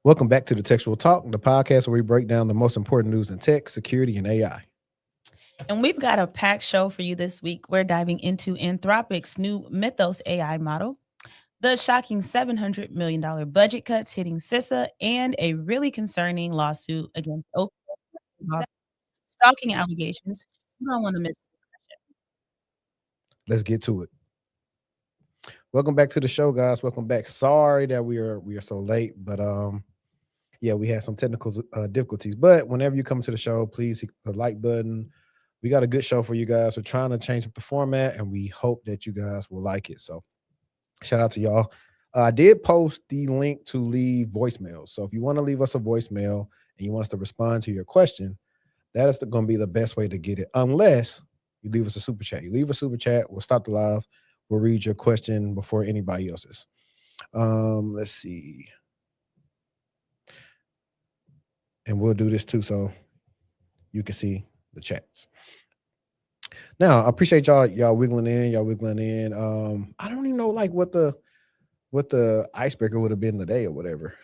Welcome back to the Textual Talk, the podcast where we break down the most important news in tech, security, and AI. And we've got a packed show for you this week. We're diving into Anthropic's new Mythos AI model, the shocking $700 million budget cuts hitting CISA, and a really concerning lawsuit against OpenAI, stalking allegations. You don't want to miss it. Let's get to it. Welcome back to the show, guys. Welcome back. Sorry that we are so late, but yeah, we had some technical difficulties. But whenever you come to the show, please hit the like button. We got a good show for you guys. We're trying to change up the format, and we hope that you guys will like it. So shout out to y'all. I did post the link to leave voicemails. So if you want to leave us a voicemail and you want us to respond to your question, that is going to be the best way to get it, unless you leave us a super chat. You leave a super chat, we'll stop the live. We'll read your question before anybody else's. Let's see. And we'll do this too so you can see the chats. Now, I appreciate y'all wiggling in. I don't even know like what the icebreaker would have been today or whatever.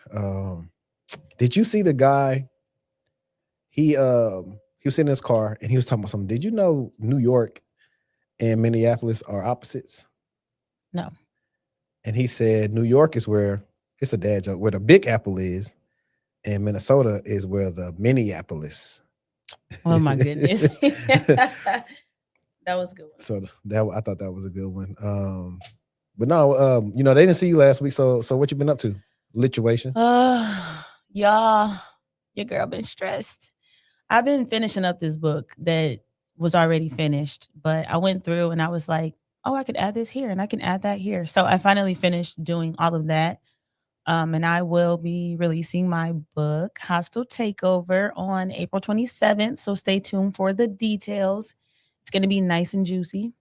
Did you see the guy? He was sitting in his car and he was talking about something. Did you know New York and Minneapolis are opposites? No. And he said New York is where, it's a dad joke, where the Big Apple is, and Minnesota is where the Minneapolis. Oh my goodness. That was a good one. So I thought that was a good one. But no, they didn't see you last week. So what you been up to? Lituation? Y'all, your girl been stressed. I've been finishing up this book that was already finished, but I went through and I was like, oh, I could add this here and I can add that here. So I finally finished doing all of that. And I will be releasing my book, Hostile Takeover, on April 27th. So stay tuned for the details. It's going to be nice and juicy.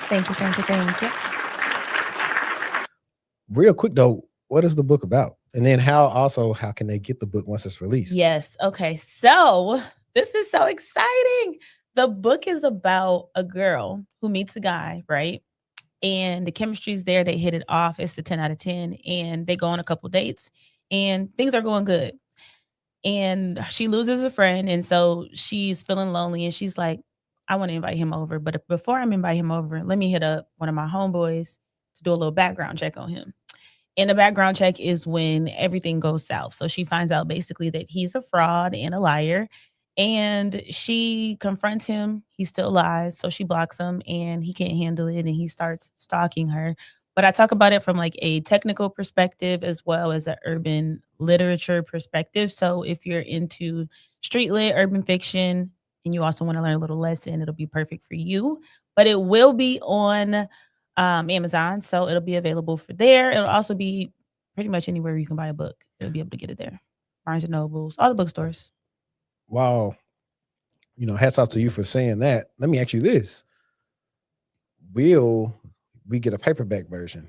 Thank you. Real quick though, what is the book about? And then how can they get the book once it's released? Yes. Okay. So this is so exciting. The book is about a girl who meets a guy, right? And the chemistry's there. They hit it off. It's the 10 out of 10. And they go on a couple dates and things are going good. And she loses a friend. And so she's feeling lonely. And she's like, I want to invite him over. But before I invite him over, let me hit up one of my homeboys to do a little background check on him. And the background check is when everything goes south. So she finds out basically that he's a fraud and a liar. And she confronts him. He still lies. So she blocks him and he can't handle it. And he starts stalking her. But I talk about it from like a technical perspective as well as an urban literature perspective. So if you're into street lit, urban fiction, and you also want to learn a little lesson, it'll be perfect for you. But it will be on Amazon. So it'll be available for there. It'll also be pretty much anywhere you can buy a book. You'll be able to get it there. Barnes and Nobles, all the bookstores. Wow. Hats off to you for saying that. Let me ask you this. Will we get a paperback version?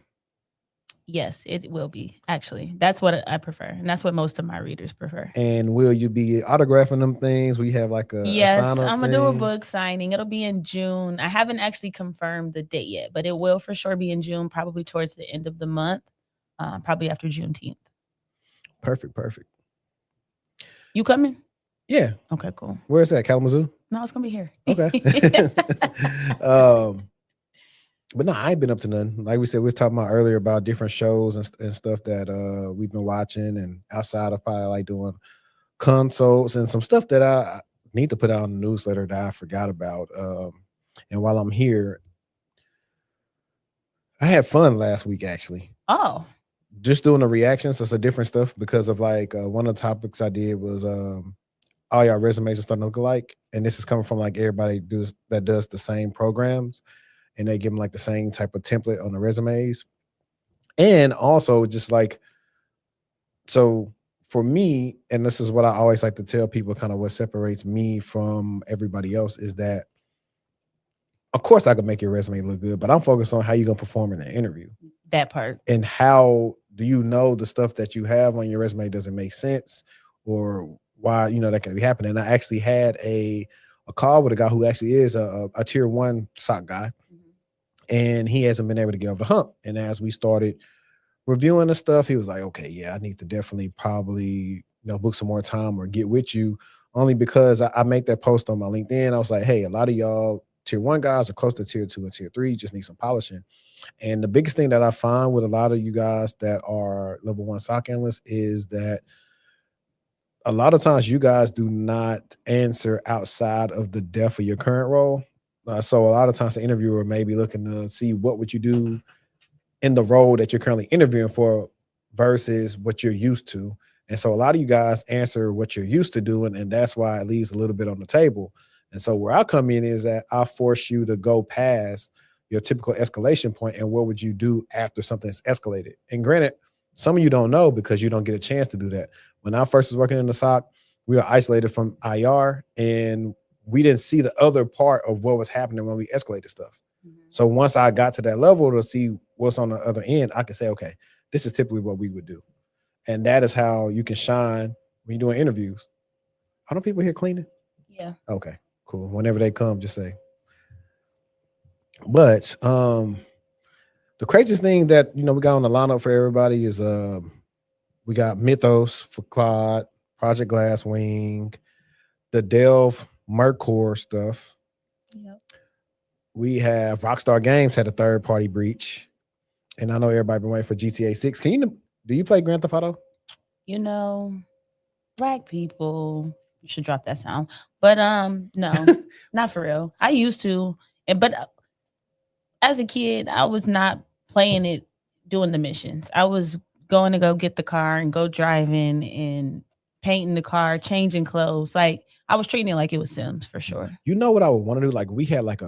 Yes, it will be. Actually, that's what I prefer. And that's what most of my readers prefer. And will you be autographing them things? We have like a Yes, I'm going to do a book signing. It'll be in June. I haven't actually confirmed the date yet, but it will for sure be in June, probably towards the end of the month, probably after Juneteenth. Perfect. You coming? Yeah. Okay, cool. Where is that? Kalamazoo? No, it's going to be here. Okay. But no, I ain't been up to none. Like we said, we was talking about earlier about different shows and stuff that we've been watching, and outside of probably like doing consults and some stuff that I need to put out in the newsletter that I forgot about. And while I'm here, I had fun last week actually. Oh. Just doing the reactions to some different stuff because of like one of the topics I did was all y'all resumes are starting to look alike. And this is coming from like everybody that does the same programs. And they give them like the same type of template on the resumes. And also just like, so for me, and this is what I always like to tell people, kind of what separates me from everybody else is that, of course I can make your resume look good, but I'm focused on how you're going to perform in the interview. That part. And how do you know the stuff that you have on your resume doesn't make sense or why, that can be happening. And I actually had a call with a guy who actually is a tier 1 SOC guy. And he hasn't been able to get over the hump. And as we started reviewing the stuff, he was like, okay, yeah, I need to definitely probably, book some more time or get with you, only because I make that post on my LinkedIn. I was like, hey, a lot of y'all tier one guys are close to tier two and tier three, just need some polishing. And the biggest thing that I find with a lot of you guys that are level one SOC analysts is that a lot of times you guys do not answer outside of the depth of your current role. So a lot of times the interviewer may be looking to see what would you do in the role that you're currently interviewing for versus what you're used to. And so a lot of you guys answer what you're used to doing, and that's why it leaves a little bit on the table. And so where I come in is that I force you to go past your typical escalation point and what would you do after something's escalated. And granted, some of you don't know because you don't get a chance to do that. When I first was working in the SOC, we were isolated from IR and we didn't see the other part of what was happening when we escalated stuff. So once I got to that level to see what's on the other end, I could say, okay, this is typically what we would do. And that is how you can shine when you're doing interviews. Are people here cleaning? Yeah. Okay, cool. Whenever they come, just say. But the craziest thing that we got on the lineup for everybody is we got Mythos for Claude, Project Glasswing, the Delve Mercor stuff. Yep. We have Rockstar Games had a third party breach. And I know everybody been waiting for GTA 6. Do you play Grand Theft Auto? Black people, you should drop that sound. But no, not for real. I used to, but as a kid, I was not playing it doing the missions. I was going to go get the car and go driving and painting the car, changing clothes. Like I was treating it like it was Sims for sure. You know what I would want to do? Like we had like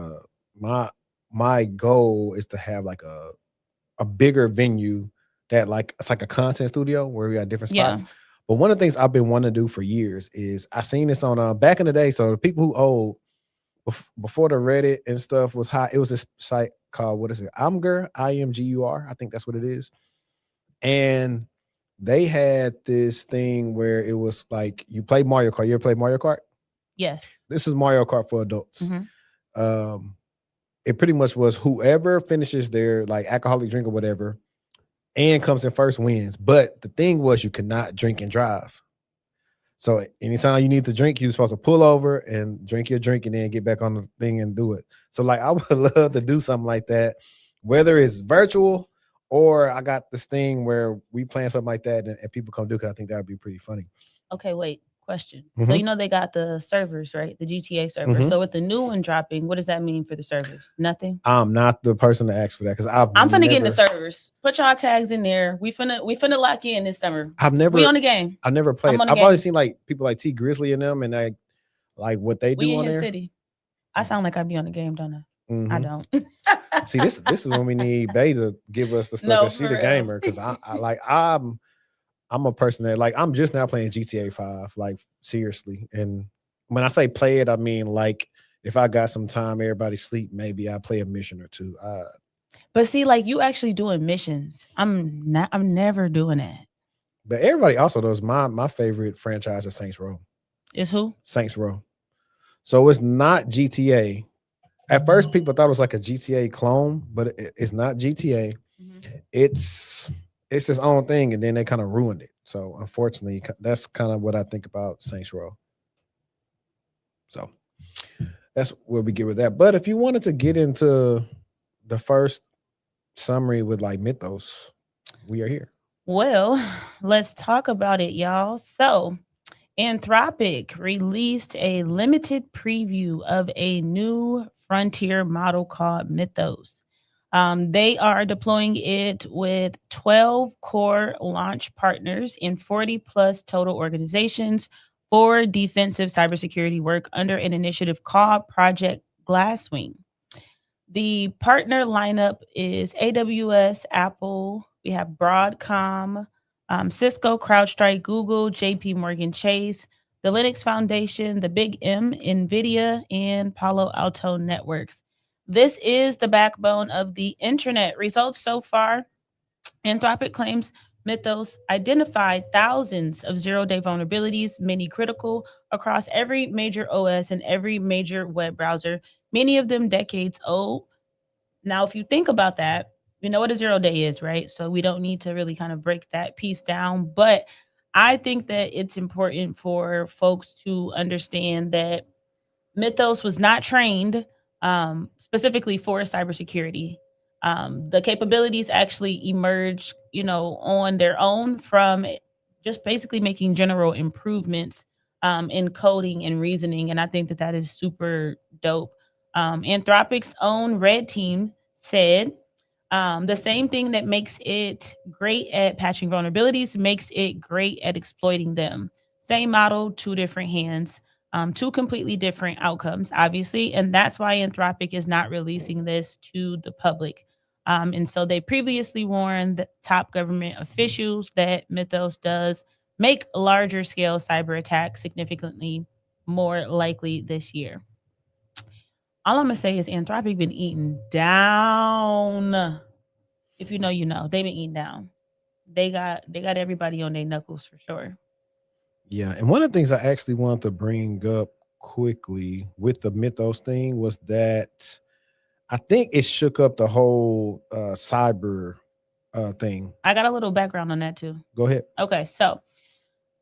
my goal is to have like a bigger venue that like it's like a content studio where we got different spots. Yeah. But one of the things I've been wanting to do for years is I seen this on back in the day. So the people who old before the Reddit and stuff was hot, it was this site called, what is it? Imgur, IMGUR. I think that's what it is. And they had this thing where it was like you play Mario Kart. You ever play Mario Kart? Yes. This is Mario Kart for adults. It pretty much was whoever finishes their like alcoholic drink or whatever and comes in first wins. But the thing was you could not drink and drive. So anytime you need to drink, you're supposed to pull over and drink your drink and then get back on the thing and do it. So like I would love to do something like that, whether it's virtual or I got this thing where we plan something like that and people come do it, because I think that would be pretty funny. Okay, wait. Question. So they got the servers, right? The GTA servers. So with the new one dropping, what does that mean for the servers? Nothing. I'm not the person to ask for that because I'm finna get in the servers. Put y'all tags in there. We finna lock in this summer. We on the game. I've never played. I've always seen like people like T Grizzly and them, and like what they do on there. City. I sound like I be on the game, don't I? I don't. See, this is when we need Bay to give us the stuff. She the gamer because I'm a person that like I'm just now playing GTA 5, like seriously. And when I say play it, I mean like if I got some time, everybody sleep, maybe I play a mission or two. But see, like you actually doing missions. I'm never doing that. But everybody also does. My favorite franchise is Saints Row. Is who? Saints Row. So it's not GTA. At first, people thought it was like a GTA clone, but it's not GTA. It's its own thing, and then they kind of ruined it. So unfortunately, that's kind of what I think about Saints Row. So that's where we get with that. But if you wanted to get into the first summary with like Mythos, we are here. Well, let's talk about it, y'all. So Anthropic released a limited preview of a new frontier model called Mythos. They are deploying it with 12 core launch partners in 40 plus total organizations for defensive cybersecurity work under an initiative called Project Glasswing. The partner lineup is AWS, Apple, we have Broadcom, Cisco, CrowdStrike, Google, JP Morgan Chase, the Linux Foundation, the Big M, NVIDIA, and Palo Alto Networks. This is the backbone of the internet. Results so far, Anthropic claims Mythos identified thousands of zero-day vulnerabilities, many critical, across every major OS and every major web browser, many of them decades old. Now, if you think about that, we know what a 0 day is, right? So we don't need to really kind of break that piece down. But I think that it's important for folks to understand that Mythos was not trained specifically for cybersecurity. The capabilities actually emerged, on their own from just basically making general improvements in coding and reasoning. And I think that that is super dope. Anthropic's own red team said the same thing that makes it great at patching vulnerabilities makes it great at exploiting them. Same model, two different hands, two completely different outcomes, obviously. And that's why Anthropic is not releasing this to the public. And so they previously warned the top government officials that Mythos does make larger scale cyber attacks significantly more likely this year. All I'm gonna say is Anthropic been eating down. If you know, you know. They've been eating down. They got everybody on their knuckles for sure. Yeah, and one of the things I actually wanted to bring up quickly with the Mythos thing was that I think it shook up the whole cyber thing. I got a little background on that too. Go ahead. Okay, so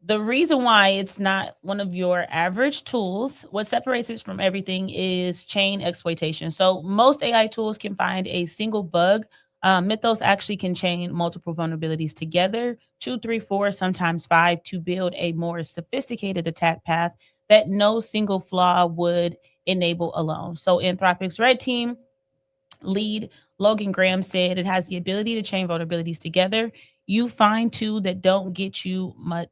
the reason why it's not one of your average tools, what separates it from everything is chain exploitation. So most AI tools can find a single bug. Mythos actually can chain multiple vulnerabilities together, two, three, four, sometimes five, to build a more sophisticated attack path that no single flaw would enable alone. So Anthropic's red team lead Logan Graham said it has the ability to chain vulnerabilities together. You find two that don't get you much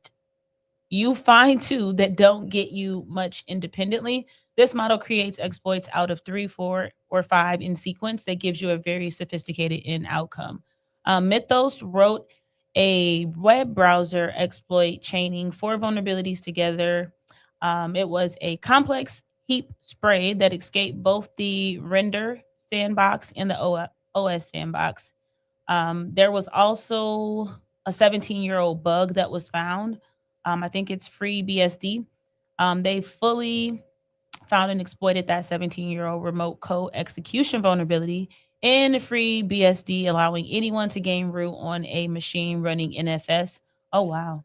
you find two that don't get you much independently. This model creates exploits out of three, four, or five in sequence that gives you a very sophisticated end outcome. Mythos wrote a web browser exploit chaining four vulnerabilities together. It was a complex heap spray that escaped both the render sandbox and the OS sandbox. There was also a 17-year-old bug that was found. I think it's free BSD. They fully found and exploited that 17-year-old remote code execution vulnerability in free BSD, allowing anyone to gain root on a machine running NFS. Oh, wow.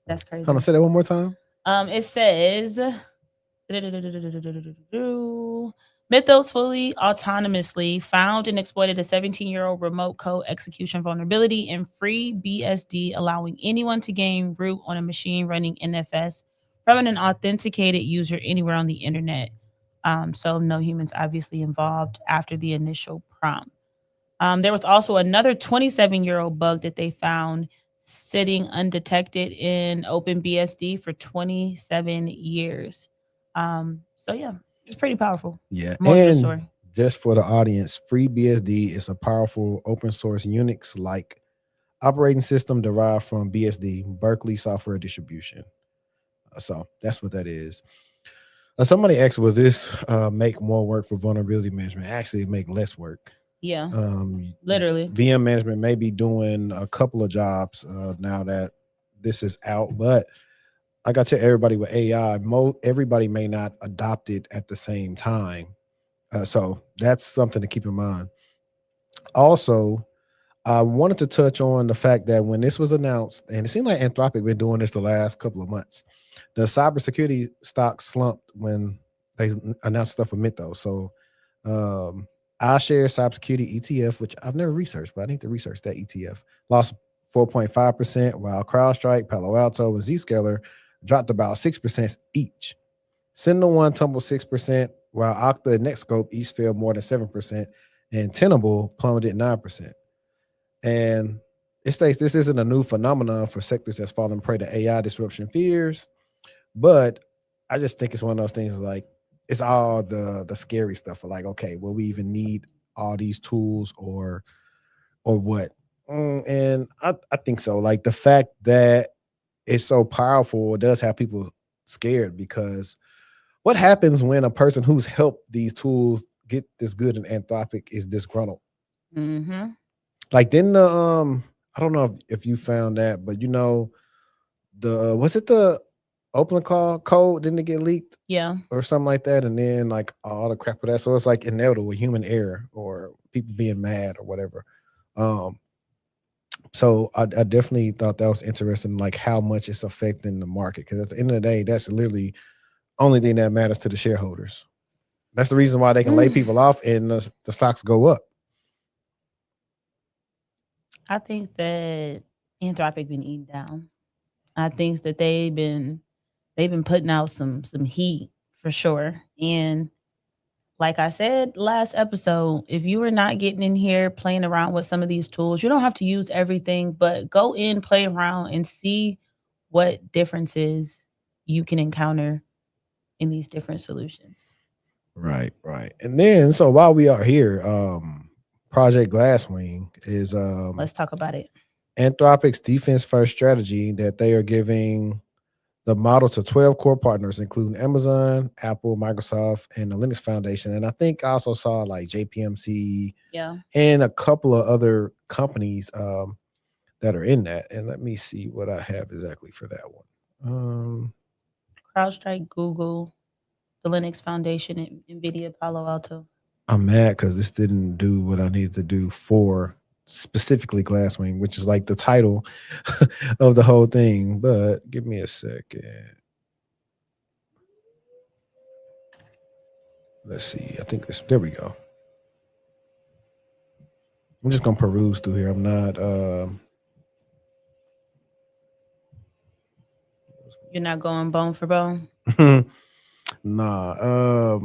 That's I'm crazy. gonna say that one more time. It says Mythos fully autonomously found and exploited a 17-year-old remote code execution vulnerability in free BSD, allowing anyone to gain root on a machine running NFS from an authenticated user anywhere on the internet. So no humans obviously involved after the initial prompt. There was also another 27-year-old bug that they found sitting undetected in OpenBSD for 27 years. So yeah, it's pretty powerful. Yeah, More to the and story. just for the audience, FreeBSD is a powerful open source Unix like operating system derived from BSD, Berkeley Software Distribution. So that's what that is. Somebody asked, will this make more work for vulnerability management? Actually, make less work. Yeah, literally. VM management may be doing a couple of jobs now that this is out, but like I tell everybody with AI, everybody may not adopt it at the same time. So that's something to keep in mind. Also, I wanted to touch on the fact that when this was announced, and it seemed like Anthropic been doing this the last couple of months, the cybersecurity stock slumped when they announced stuff with Mythos. So iShares Cybersecurity ETF, which I've never researched, but I need to research that ETF, lost 4.5%, while CrowdStrike, Palo Alto, and Zscaler dropped about 6% each. SentinelOne tumbled 6%, while Okta and Netscope each fell more than 7%, and Tenable plummeted 9%. And it states this isn't a new phenomenon for sectors that's fallen prey to AI disruption fears, but I just think it's one of those things like it's all the scary stuff of like, okay, will we even need all these tools or what? And I think so. Like the fact that it's so powerful does have people scared, because what happens when a person who's helped these tools get this good in Anthropic is disgruntled? Mm-hmm. Like then the I don't know if you found that, but you know, was it the open call code, didn't it get leaked? Yeah. Or something like that, and then like all the crap with that. So it's like inevitable human error or people being mad or whatever. So I definitely thought that was interesting, like how much it's affecting the market. Because at the end of the day, that's literally only thing that matters to the shareholders. That's the reason why they can lay people off and the stocks go up. I think that Anthropic been eaten down. I think that they've been putting out some heat for sure. And like I said last episode, if you are not getting in here playing around with some of these tools, you don't have to use everything, but go in, play around, and see what differences you can encounter in these different solutions. Right. And then so while we are here, Project Glasswing is Let's talk about it. Anthropic's defense first strategy that they are giving the model to 12 core partners, including Amazon, Apple, Microsoft, and the Linux Foundation. And I think I also saw like JPMC and a couple of other companies that are in that. And let me see what I have exactly for that one. CrowdStrike, Google, the Linux Foundation, and NVIDIA, Palo Alto. I'm mad because this didn't do what I needed to do for specifically Glasswing, which is like the title of the whole thing. But give me a second. Let's see. I think this. There we go. I'm just gonna peruse through here. I'm not. You're not going bone for bone. Nah.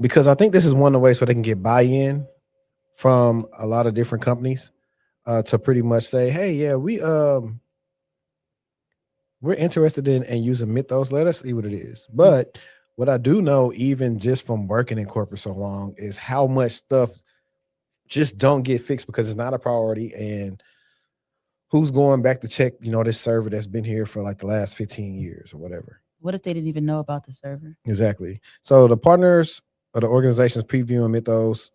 Because I think this is one of the ways where they can get buy-in from a lot of different companies to pretty much say, hey, yeah, we're interested in using Mythos. Let us see what it is. But what I do know, even just from working in corporate so long, is how much stuff just don't get fixed because it's not a priority. And who's going back to check, this server that's been here for like the last 15 years or whatever. What if they didn't even know about the server? Exactly. So the partners of the organizations previewing Mythos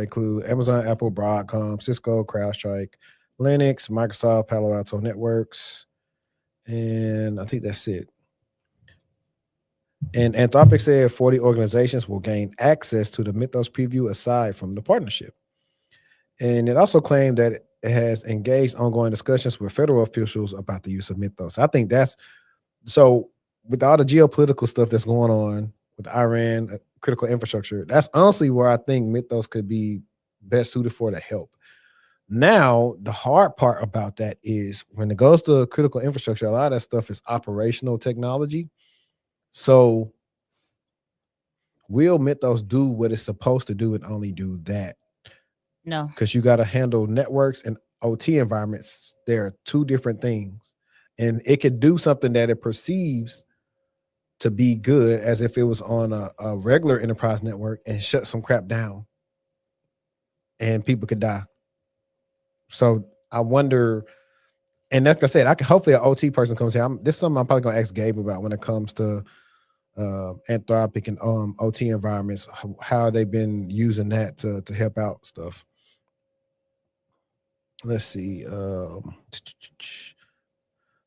include Amazon, Apple, Broadcom, Cisco, CrowdStrike, Linux, Microsoft, Palo Alto Networks, and I think that's it. And Anthropic said 40 organizations will gain access to the Mythos preview aside from the partnership. And it also claimed that it has engaged ongoing discussions with federal officials about the use of Mythos. I think that's so with all the geopolitical stuff that's going on with Iran, critical infrastructure, that's honestly where I think Mythos could be best suited for to help. Now, the hard part about that is when it goes to critical infrastructure, a lot of that stuff is operational technology. So will Mythos do what it's supposed to do and only do that? No. Because you got to handle networks and OT environments. There are two different things. And it could do something that it perceives to be good as if it was on a regular enterprise network and shut some crap down and people could die. So I wonder, and like I said, hopefully an OT person comes here. This is something I'm probably gonna ask Gabe about when it comes to Anthropic and OT environments. How they've been using that to help out stuff. Let's see.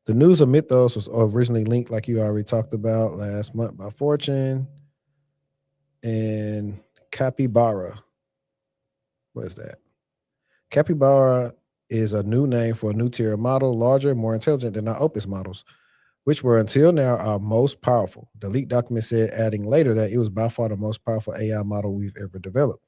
The news of Mythos was originally linked, like you already talked about last month, by Fortune and Capybara. What is that? Capybara is a new name for a new tier model, larger, more intelligent than our Opus models, which were until now our most powerful. The leaked document said, adding later that it was by far the most powerful AI model we've ever developed.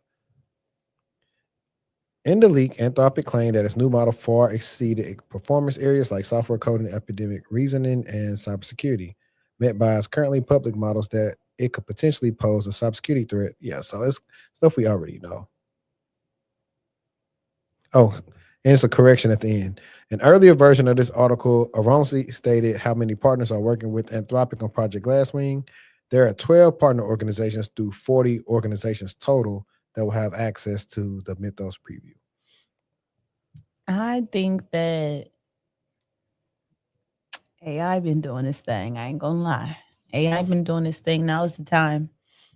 In the leak, Anthropic claimed that its new model far exceeded performance areas like software coding, epidemic reasoning, and cybersecurity, met by its currently public models that it could potentially pose a cybersecurity threat. Yeah, so it's stuff we already know. Oh, and it's a correction at the end. An earlier version of this article erroneously stated how many partners are working with Anthropic on Project Glasswing. There are 12 partner organizations through 40 organizations total that will have access to the Mythos preview. I think that AI been doing this thing. I ain't gonna lie. AI been doing this thing. Now is the time.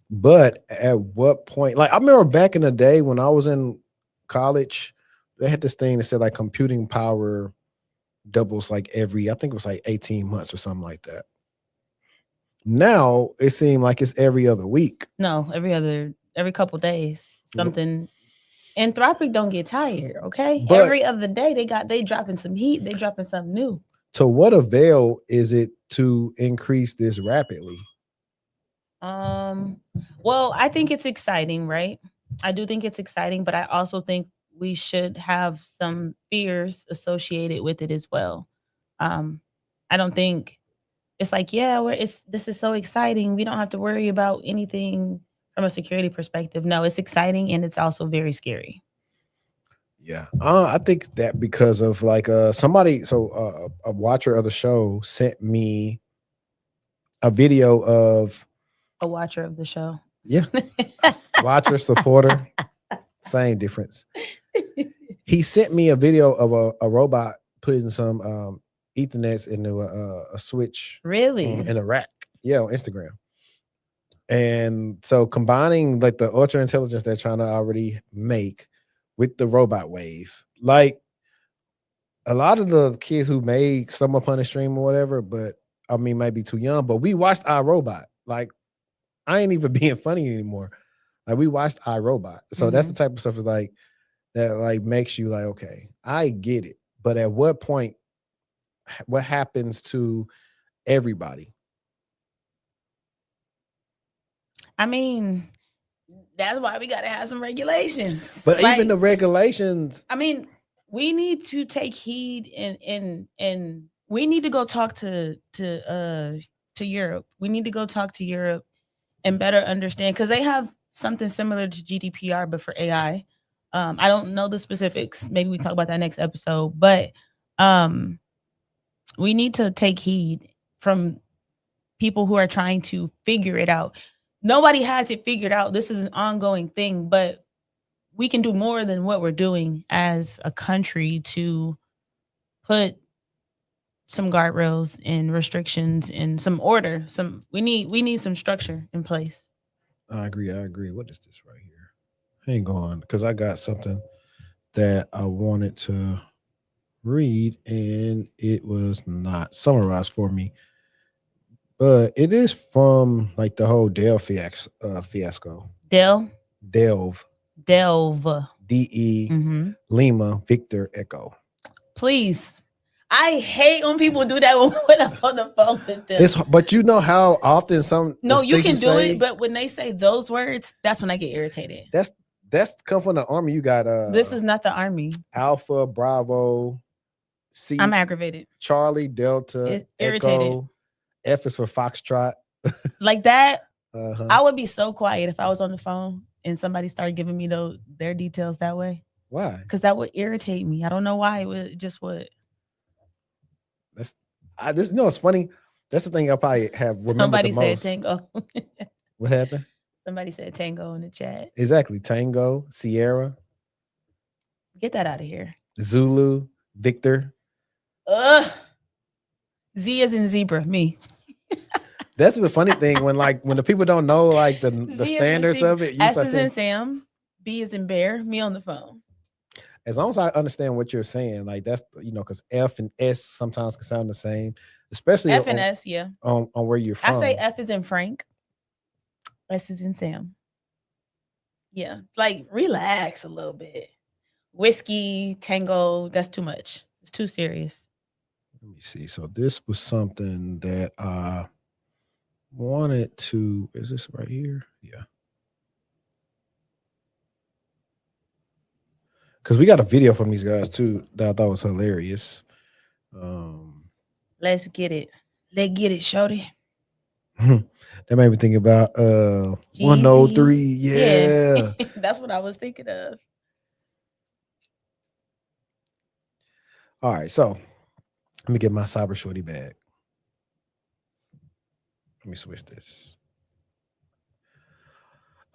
But at what point? Like I remember back in the day when I was in college, they had this thing that said like computing power doubles like I think it was like 18 months or something like that. Now it seemed like it's every other week. No, every couple days. Something Anthropic don't get tired, okay? But Every other day they dropping some heat, they dropping something new. to what avail is it to increase this rapidly? Well, I think it's exciting, right? I do think it's exciting, but I also think we should have some fears associated with it as well. I don't think it's like, yeah, this is so exciting. We don't have to worry about anything from a security perspective. No, it's exciting and it's also very scary. Yeah, I think that because of like somebody, so a watcher of the show sent me a video of A watcher of the show. Yeah, watcher, supporter, same difference. He sent me a video of a robot putting some Ethernets into a switch. Really? In a rack. Yeah, on Instagram. And so combining like the ultra intelligence they're trying to already make with the robot wave, like a lot of the kids who made Stumble Upon a Stream or whatever, but I mean, might be too young, but we watched iRobot. Like, I ain't even being funny anymore. Like, we watched iRobot. So that's the type of stuff is like that, like makes you like, okay, I get it. But at what point, what happens to everybody? I mean, that's why we gotta have some regulations. But like, even the regulations, I mean, we need to take heed and we need to go talk to Europe. We need to go talk to Europe and better understand, because they have something similar to GDPR but for AI. I don't know the specifics. Maybe we talk about that next episode. But we need to take heed from people who are trying to figure it out. Nobody has it figured out. This is an ongoing thing, but we can do more than what we're doing as a country to put some guardrails and restrictions and some order. We need some structure in place. I agree. What is this right here? Hang on, because I got something that I wanted to read and it was not summarized for me. But it is from like the whole Delve fiasco. Delve. DE Lima Victor Echo. Please. I hate when people do that when I'm on the phone with them. But you know how often No, you can do it, but when they say those words, that's when I get irritated. That's come from the Army. You got this is not the Army. Alpha Bravo C. I'm aggravated. Charlie Delta irritated. Echo. F is for Foxtrot. Like that. I would be so quiet if I was on the phone and somebody started giving me their details that way. Why? Because that would irritate me. I don't know why. It just would. It's funny. That's the thing I probably have remembered. Somebody the said most. Tango. What happened? Somebody said Tango in the chat. Exactly. Tango, Sierra. Get that out of here. Zulu, Victor. Z is in zebra, me. That's the funny thing when the people don't know like the standards of it. S is in Sam, B is in Bear, me on the phone. As long as I understand what you're saying, like that's because F and S sometimes can sound the same, especially F and S, yeah. On where you're from. I say F is in Frank, S is in Sam. Yeah, like relax a little bit. Whiskey, Tango, that's too much. It's too serious. Let me see. So this was something that I wanted to. Is this right here? Yeah. Because we got a video from these guys too that I thought was hilarious. Let's get it. Let's get it, shorty. That made me think about 103. Yeah. That's what I was thinking of. All right, so let me get my Cybershortieee bag. Let me switch this.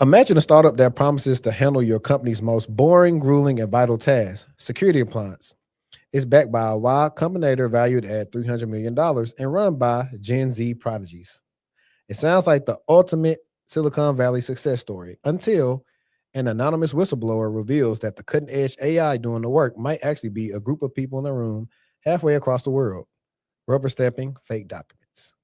Imagine a startup that promises to handle your company's most boring, grueling, and vital tasks. Security appliance. It's backed by a Y Combinator valued at $300 million and run by Gen Z prodigies. It sounds like the ultimate Silicon Valley success story until an anonymous whistleblower reveals that the cutting-edge AI doing the work might actually be a group of people in a room halfway across the world, rubber-stamping fake documents.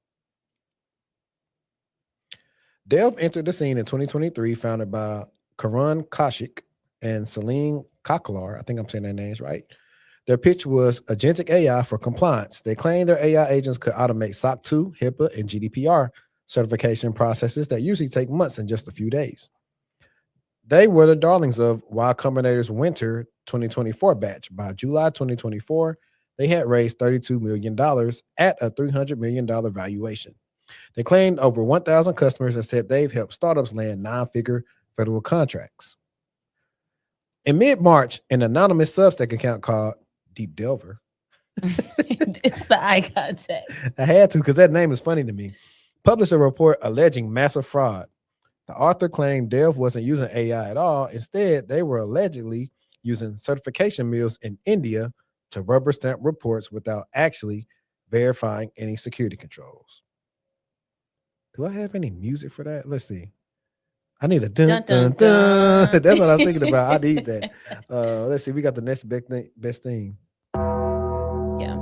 Delve entered the scene in 2023, founded by Karan Kaushik, and Celine Coquelar, I think I'm saying their names right. Their pitch was agentic AI for compliance. They claimed their AI agents could automate SOC 2, HIPAA, and GDPR certification processes that usually take months in just a few days. They were the darlings of Y Combinator's winter 2024 batch. By July 2024, they had raised $32 million at a $300 million valuation. They claimed over 1,000 customers and said they've helped startups land 9-figure federal contracts. In mid-March, an anonymous Substack account called Deep Delver. It's the eye contact. I had to because that name is funny to me. Published a report alleging massive fraud. The author claimed Delve wasn't using AI at all. Instead, they were allegedly using certification mills in India to rubber stamp reports without actually verifying any security controls. Do I have any music for that? Let's see. I need a dun dun dun. That's what I was thinking about. I need that. Let's see. We got the next best thing. Yeah.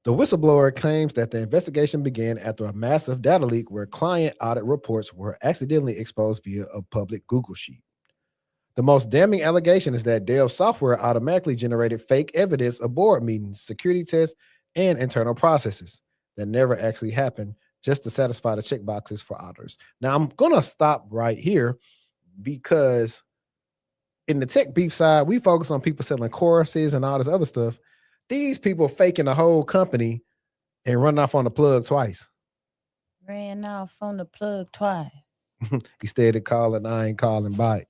The whistleblower claims that the investigation began after a massive data leak where client audit reports were accidentally exposed via a public Google sheet. The most damning allegation is that Dell software automatically generated fake evidence of board meetings, security tests, and internal processes that never actually happened just to satisfy the checkboxes for auditors. Now, I'm going to stop right here because in the tech beef side, we focus on people selling courses and all this other stuff. These people faking the whole company and running off on the plug twice. Ran off on the plug twice. Instead of calling, I ain't calling back.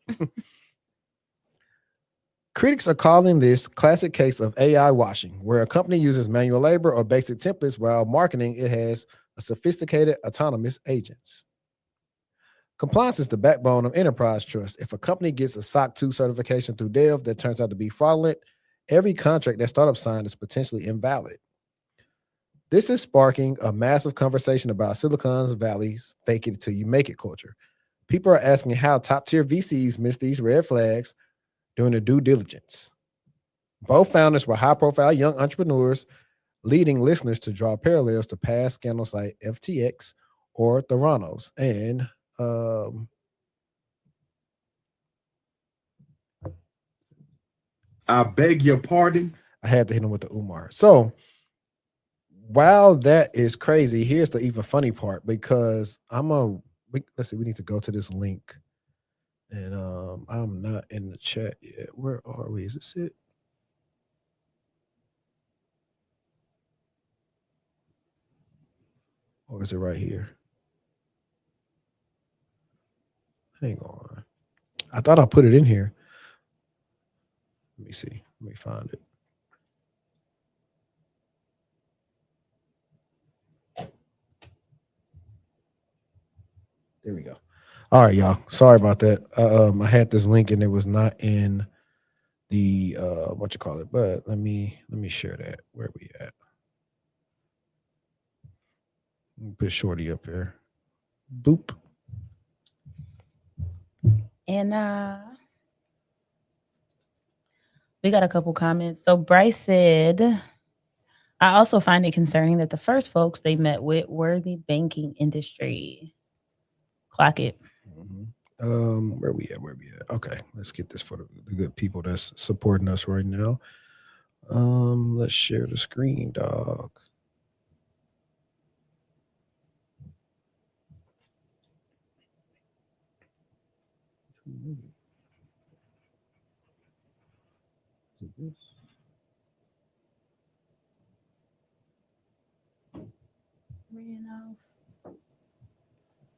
Critics are calling this classic case of AI washing, where a company uses manual labor or basic templates while marketing it has a sophisticated autonomous agents. Compliance is the backbone of enterprise trust. If a company gets a SOC 2 certification through Dev that turns out to be fraudulent, every contract that startup signed is potentially invalid. This is sparking a massive conversation about Silicon Valley's fake it till you make it culture. People are asking how top-tier VCs miss these red flags during the due diligence. Both founders were high-profile young entrepreneurs, leading listeners to draw parallels to past scandals like FTX or Theranos. And I beg your pardon. I had to hit him with the Umar. So while that is crazy, here's the even funny part, because let's see, we need to go to this link. And I'm not in the chat yet. Where are we? Is this it? Or is it right here? Hang on. I thought I put it in here. Let me see. Let me find it. There we go. All right, y'all. Sorry about that. I had this link and it was not in the what you call it, but let me share that. Where we at? Let me put Shorty up here. Boop. And we got a couple comments. So Bryce said, I also find it concerning that the first folks they met with were the banking industry. Clock it. Where we at? Okay, let's get this for the good people that's supporting us right now. Let's share the screen, dog.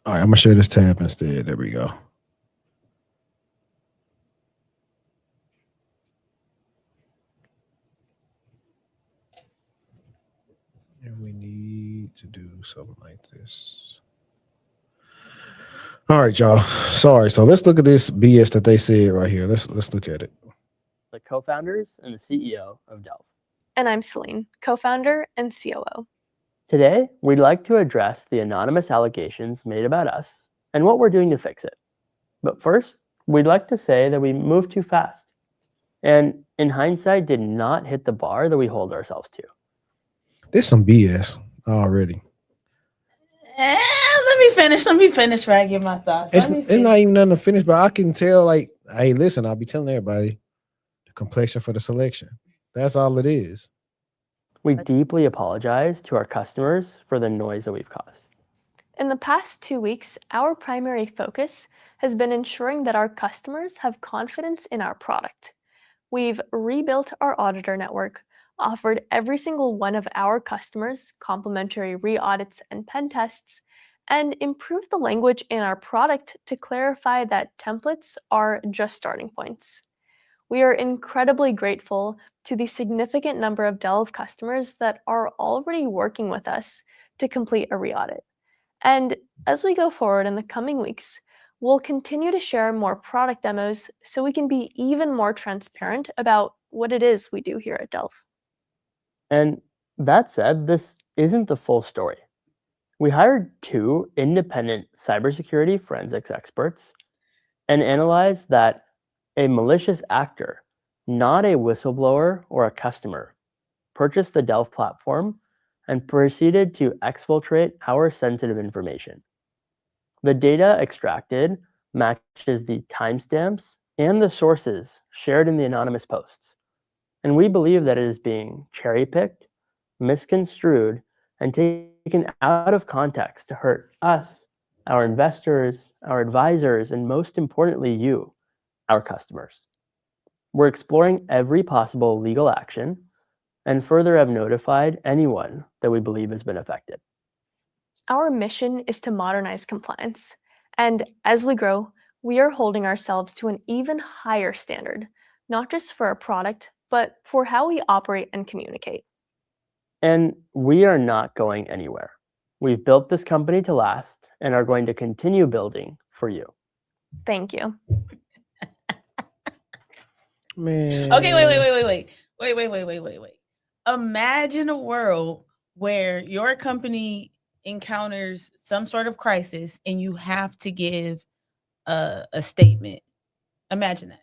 All right, I'm gonna share this tab instead. There we go. And we need to do something like this. All right, y'all. Sorry. So let's look at this BS that they said right here. Let's look at it. The co-founders and the CEO of Delve. And I'm Celine, co-founder and COO. Today, we'd like to address the anonymous allegations made about us and what we're doing to fix it. But first, we'd like to say that we moved too fast and, in hindsight, did not hit the bar that we hold ourselves to. There's some BS already. Let me me finish where I get my thoughts. It's, Let me it's see. not even nothing to finish, but I can tell, like, hey, listen, I'll be telling everybody the complexion for the selection. That's all it is. We deeply apologize to our customers for the noise that we've caused. In the past 2 weeks, our primary focus has been ensuring that our customers have confidence in our product. We've rebuilt our auditor network, offered every single one of our customers complimentary re-audits and pen tests, and improved the language in our product to clarify that templates are just starting points. We are incredibly grateful to the significant number of Delve customers that are already working with us to complete a re-audit. And as we go forward in the coming weeks, we'll continue to share more product demos so we can be even more transparent about what it is we do here at Delve. And that said, this isn't the full story. We hired 2 independent cybersecurity forensics experts and analyzed that a malicious actor, not a whistleblower or a customer, purchased the Delve platform and proceeded to exfiltrate our sensitive information. The data extracted matches the timestamps and the sources shared in the anonymous posts. And we believe that it is being cherry-picked, misconstrued, and taken out of context to hurt us, our investors, our advisors, and most importantly, you, our customers. We're exploring every possible legal action and further have notified anyone that we believe has been affected. Our mission is to modernize compliance, and as we grow, we are holding ourselves to an even higher standard, not just for our product, but for how we operate and communicate. And we are not going anywhere. We've built this company to last and are going to continue building for you. Thank you. Man. Okay, wait. Imagine a world where your company encounters some sort of crisis and you have to give a statement. Imagine that.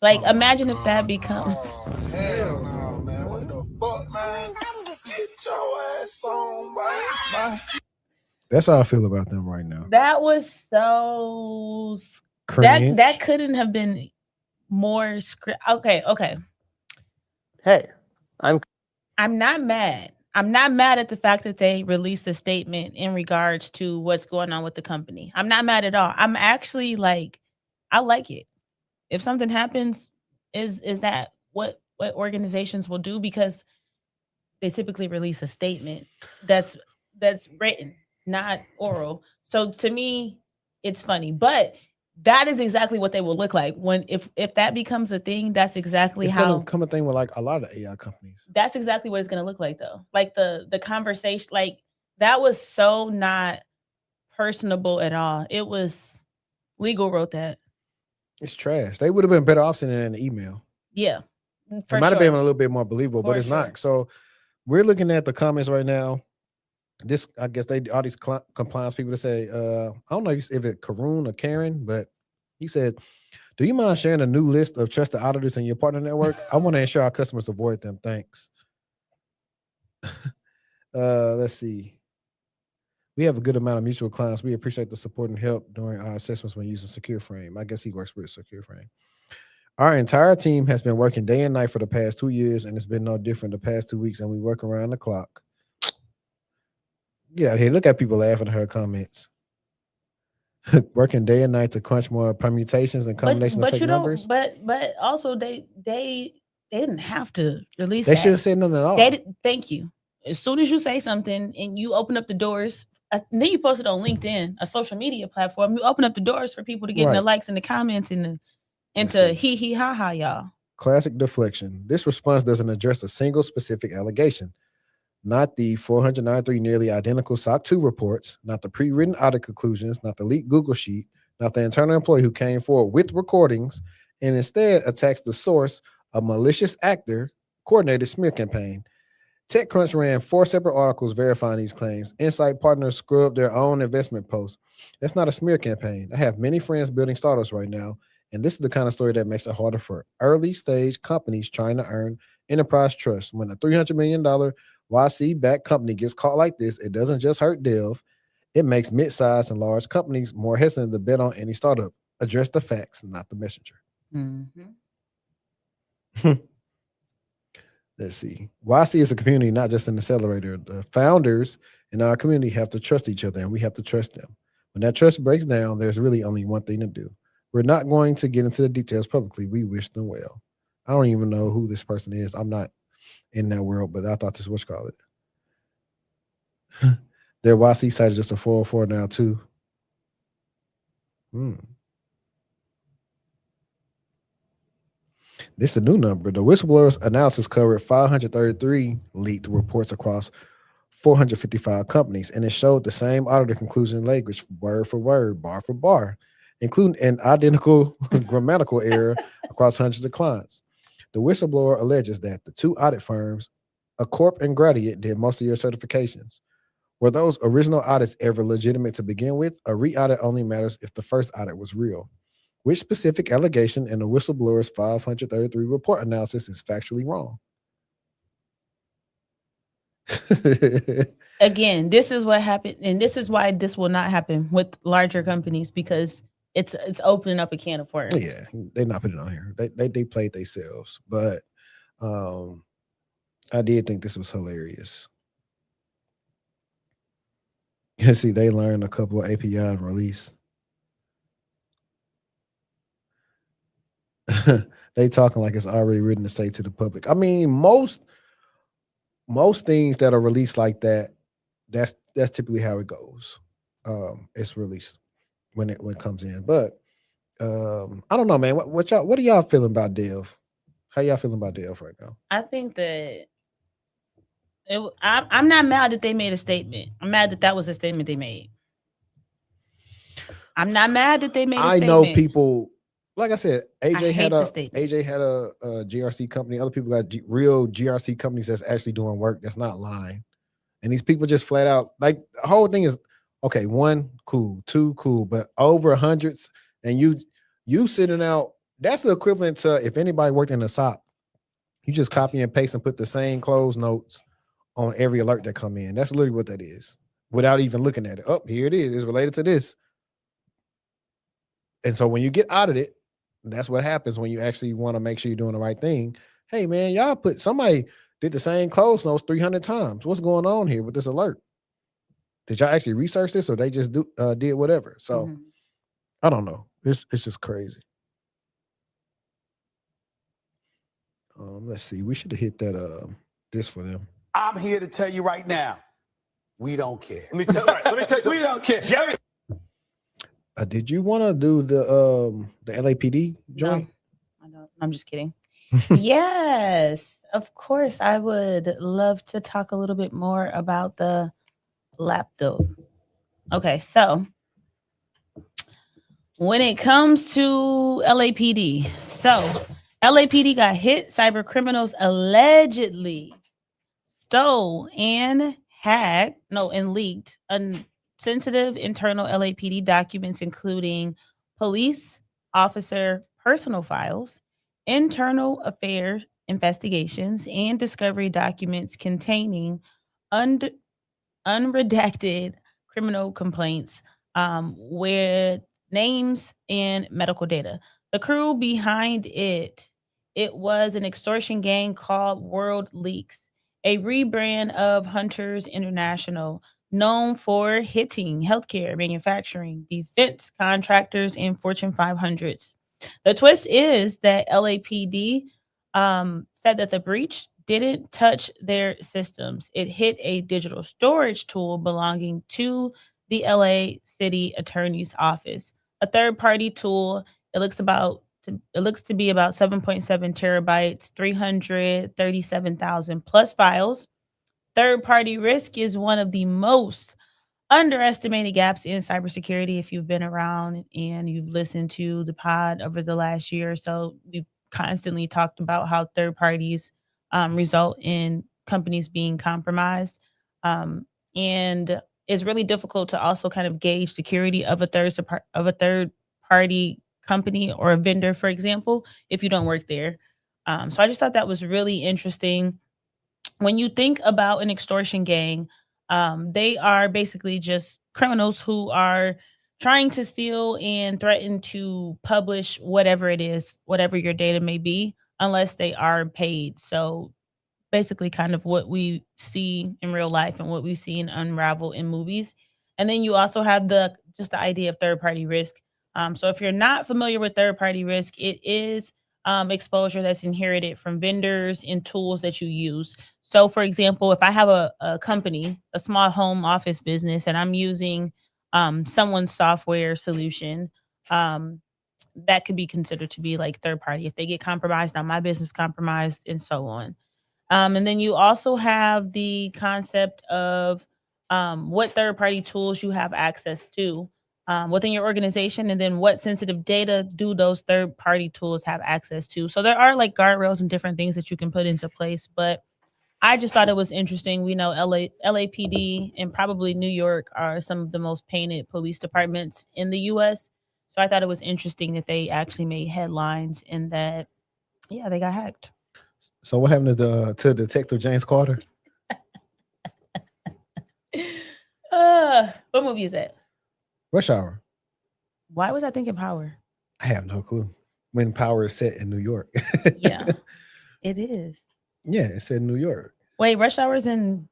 Like, imagine if that becomes. Oh, hell no, man. What the fuck, man? Get your ass on, boy. That's how I feel about them right now. That was so Cringe. that couldn't have been more script. Okay. Hey, I'm not mad. I'm not mad at the fact that they released a statement in regards to what's going on with the company. I'm not mad at all. I'm actually like, I like it. If something happens, is that what organizations will do? Because they typically release a statement that's written, not oral. So to me, it's funny, but that is exactly what they will look like when if that becomes a thing. That's exactly it's how gonna come a thing with like a lot of AI companies. That's exactly what it's gonna look like, though. Like the conversation, like that was so not personable at all. It was legal wrote that. It's trash. They would have been better off sending an email. Yeah, It might have been a little bit more believable, but it's sure. not. So we're looking at the comments right now. This, I guess, all these compliance people that say, I don't know if it's Karun or Karen, but he said, "Do you mind sharing a new list of trusted auditors in your partner network? I want to ensure our customers avoid them. Thanks." Let's see. We have a good amount of mutual clients. We appreciate the support and help during our assessments when using SecureFrame. I guess he works with SecureFrame. Our entire team has been working day and night for the past 2 years, and it's been no different the past 2 weeks, and we work around the clock. Get out here. Look at people laughing at her comments. Working day and night to crunch more permutations and combinations of fake numbers. But also they didn't have to release. They should have said nothing at all. Thank you. As soon as you say something and you open up the doors, and then you post it on LinkedIn, a social media platform. You open up the doors for people to get in the likes and the comments and to hee hee ha ha, y'all. Classic deflection. This response doesn't address a single specific allegation. Not the 493 nearly identical SOC 2 reports, not the pre-written audit conclusions, not the leaked Google sheet, not the internal employee who came forward with recordings, and instead attacks the source, a malicious actor, coordinated smear campaign. TechCrunch ran 4 separate articles verifying these claims. Insight partners scrubbed their own investment posts. That's not a smear campaign. I have many friends building startups right now, and this is the kind of story that makes it harder for early stage companies trying to earn enterprise trust. When a $300 million YC-backed company gets caught like this, it doesn't just hurt Delve. It makes mid-sized and large companies more hesitant to bet on any startup. Address the facts, not the messenger. Let's see. YC is a community, not just an accelerator. The founders in our community have to trust each other, and we have to trust them. When that trust breaks down, there's really only one thing to do. We're not going to get into the details publicly. We wish them well. I don't even know who this person is. I'm not in that world, but I thought this was what you call it. Their YC site is just a 404 now, too. This is a new number. The whistleblower's analysis covered 533 leaked reports across 455 companies, and it showed the same auditor conclusion language, word for word, bar for bar, including an identical grammatical error across hundreds of clients. The whistleblower alleges that the two audit firms, Accorp and Gradient, did most of your certifications. Were those original audits ever legitimate to begin with? A re-audit only matters if the first audit was real. Which specific allegation in the whistleblower's 533 report analysis is factually wrong? Again, this is what happened, and this is why this will not happen with larger companies, because it's opening up a can of worms. Yeah, they're not putting it on here. They played themselves, but I did think this was hilarious. You see, they learned a couple of API and release. They talking like it's already written to say to the public. I mean, most things that are released like that, that's typically how it goes. It's released when it comes in. But I don't know, man. What are y'all feeling about Dev? How y'all feeling about Dev right now? I think that I'm not mad that they made a statement. I'm mad that was a statement they made. I'm not mad that they made a statement. I know people. Like I said, AJ had a GRC company. Other people got real GRC companies that's actually doing work that's not lying. And these people just flat out, like, the whole thing is, okay, 1, cool, 2, cool, but over hundreds, and you sitting out, that's the equivalent to if anybody worked in a SOC, you just copy and paste and put the same close notes on every alert that come in. That's literally what that is, without even looking at it. Oh, here it is. It's related to this. And so when you get audited, that's what happens when you actually want to make sure you're doing the right thing. Hey, man, somebody did the same close notes 300 times. What's going on here with this alert? Did y'all actually research this, or they just did whatever? So I don't know. It's just crazy. Let's see. We should have hit that this for them. I'm here to tell you right now, we don't care. Let me tell you, we don't care. Jerry. Did you want to do the LAPD joint? No, I don't. I'm just kidding. Yes, of course. I would love to talk a little bit more about the laptop. Okay, so when it comes to LAPD, LAPD got hit. Cyber criminals allegedly stole and leaked sensitive internal LAPD documents, including police officer personal files, internal affairs investigations, and discovery documents containing unredacted criminal complaints with names and medical data. The crew behind it was an extortion gang called World Leaks, a rebrand of Hunters International, known for hitting healthcare, manufacturing, defense contractors, and Fortune 500s. The twist is that LAPD said that the breach didn't touch their systems. It hit a digital storage tool belonging to the LA City Attorney's Office, a third-party tool. It looks to be about 7.7 terabytes, 337,000 plus files. Third-party risk is one of the most underestimated gaps in cybersecurity. If you've been around and you've listened to the pod over the last year or so, we've constantly talked about how third parties result in companies being compromised. And it's really difficult to also kind of gauge security of a third party company or a vendor, for example, if you don't work there. So I just thought that was really interesting. When you think about an extortion gang, they are basically just criminals who are trying to steal and threaten to publish whatever it is, whatever your data may be, unless they are paid. So basically kind of what we see in real life and what we've seen unravel in movies. And then you also have the idea of third party risk. So if you're not familiar with third party risk, it is exposure that's inherited from vendors and tools that you use. So for example, if I have a company, a small home office business, and I'm using someone's software solution, that could be considered to be like third party. If they get compromised, now my business compromised, and so on. And then you also have the concept of what third party tools you have access to within your organization, and then what sensitive data do those third party tools have access to. So there are like guardrails and different things that you can put into place. But I just thought it was interesting. We know LAPD and probably New York are some of the most painted police departments in the US. So I thought it was interesting that they actually made headlines and that, yeah, they got hacked. So what happened to Detective James Carter? What movie is that? Rush Hour. Why was I thinking Power? I have no clue. When Power is set in New York. Yeah, it is. Yeah, it's set in New York. Wait, Rush Hour's in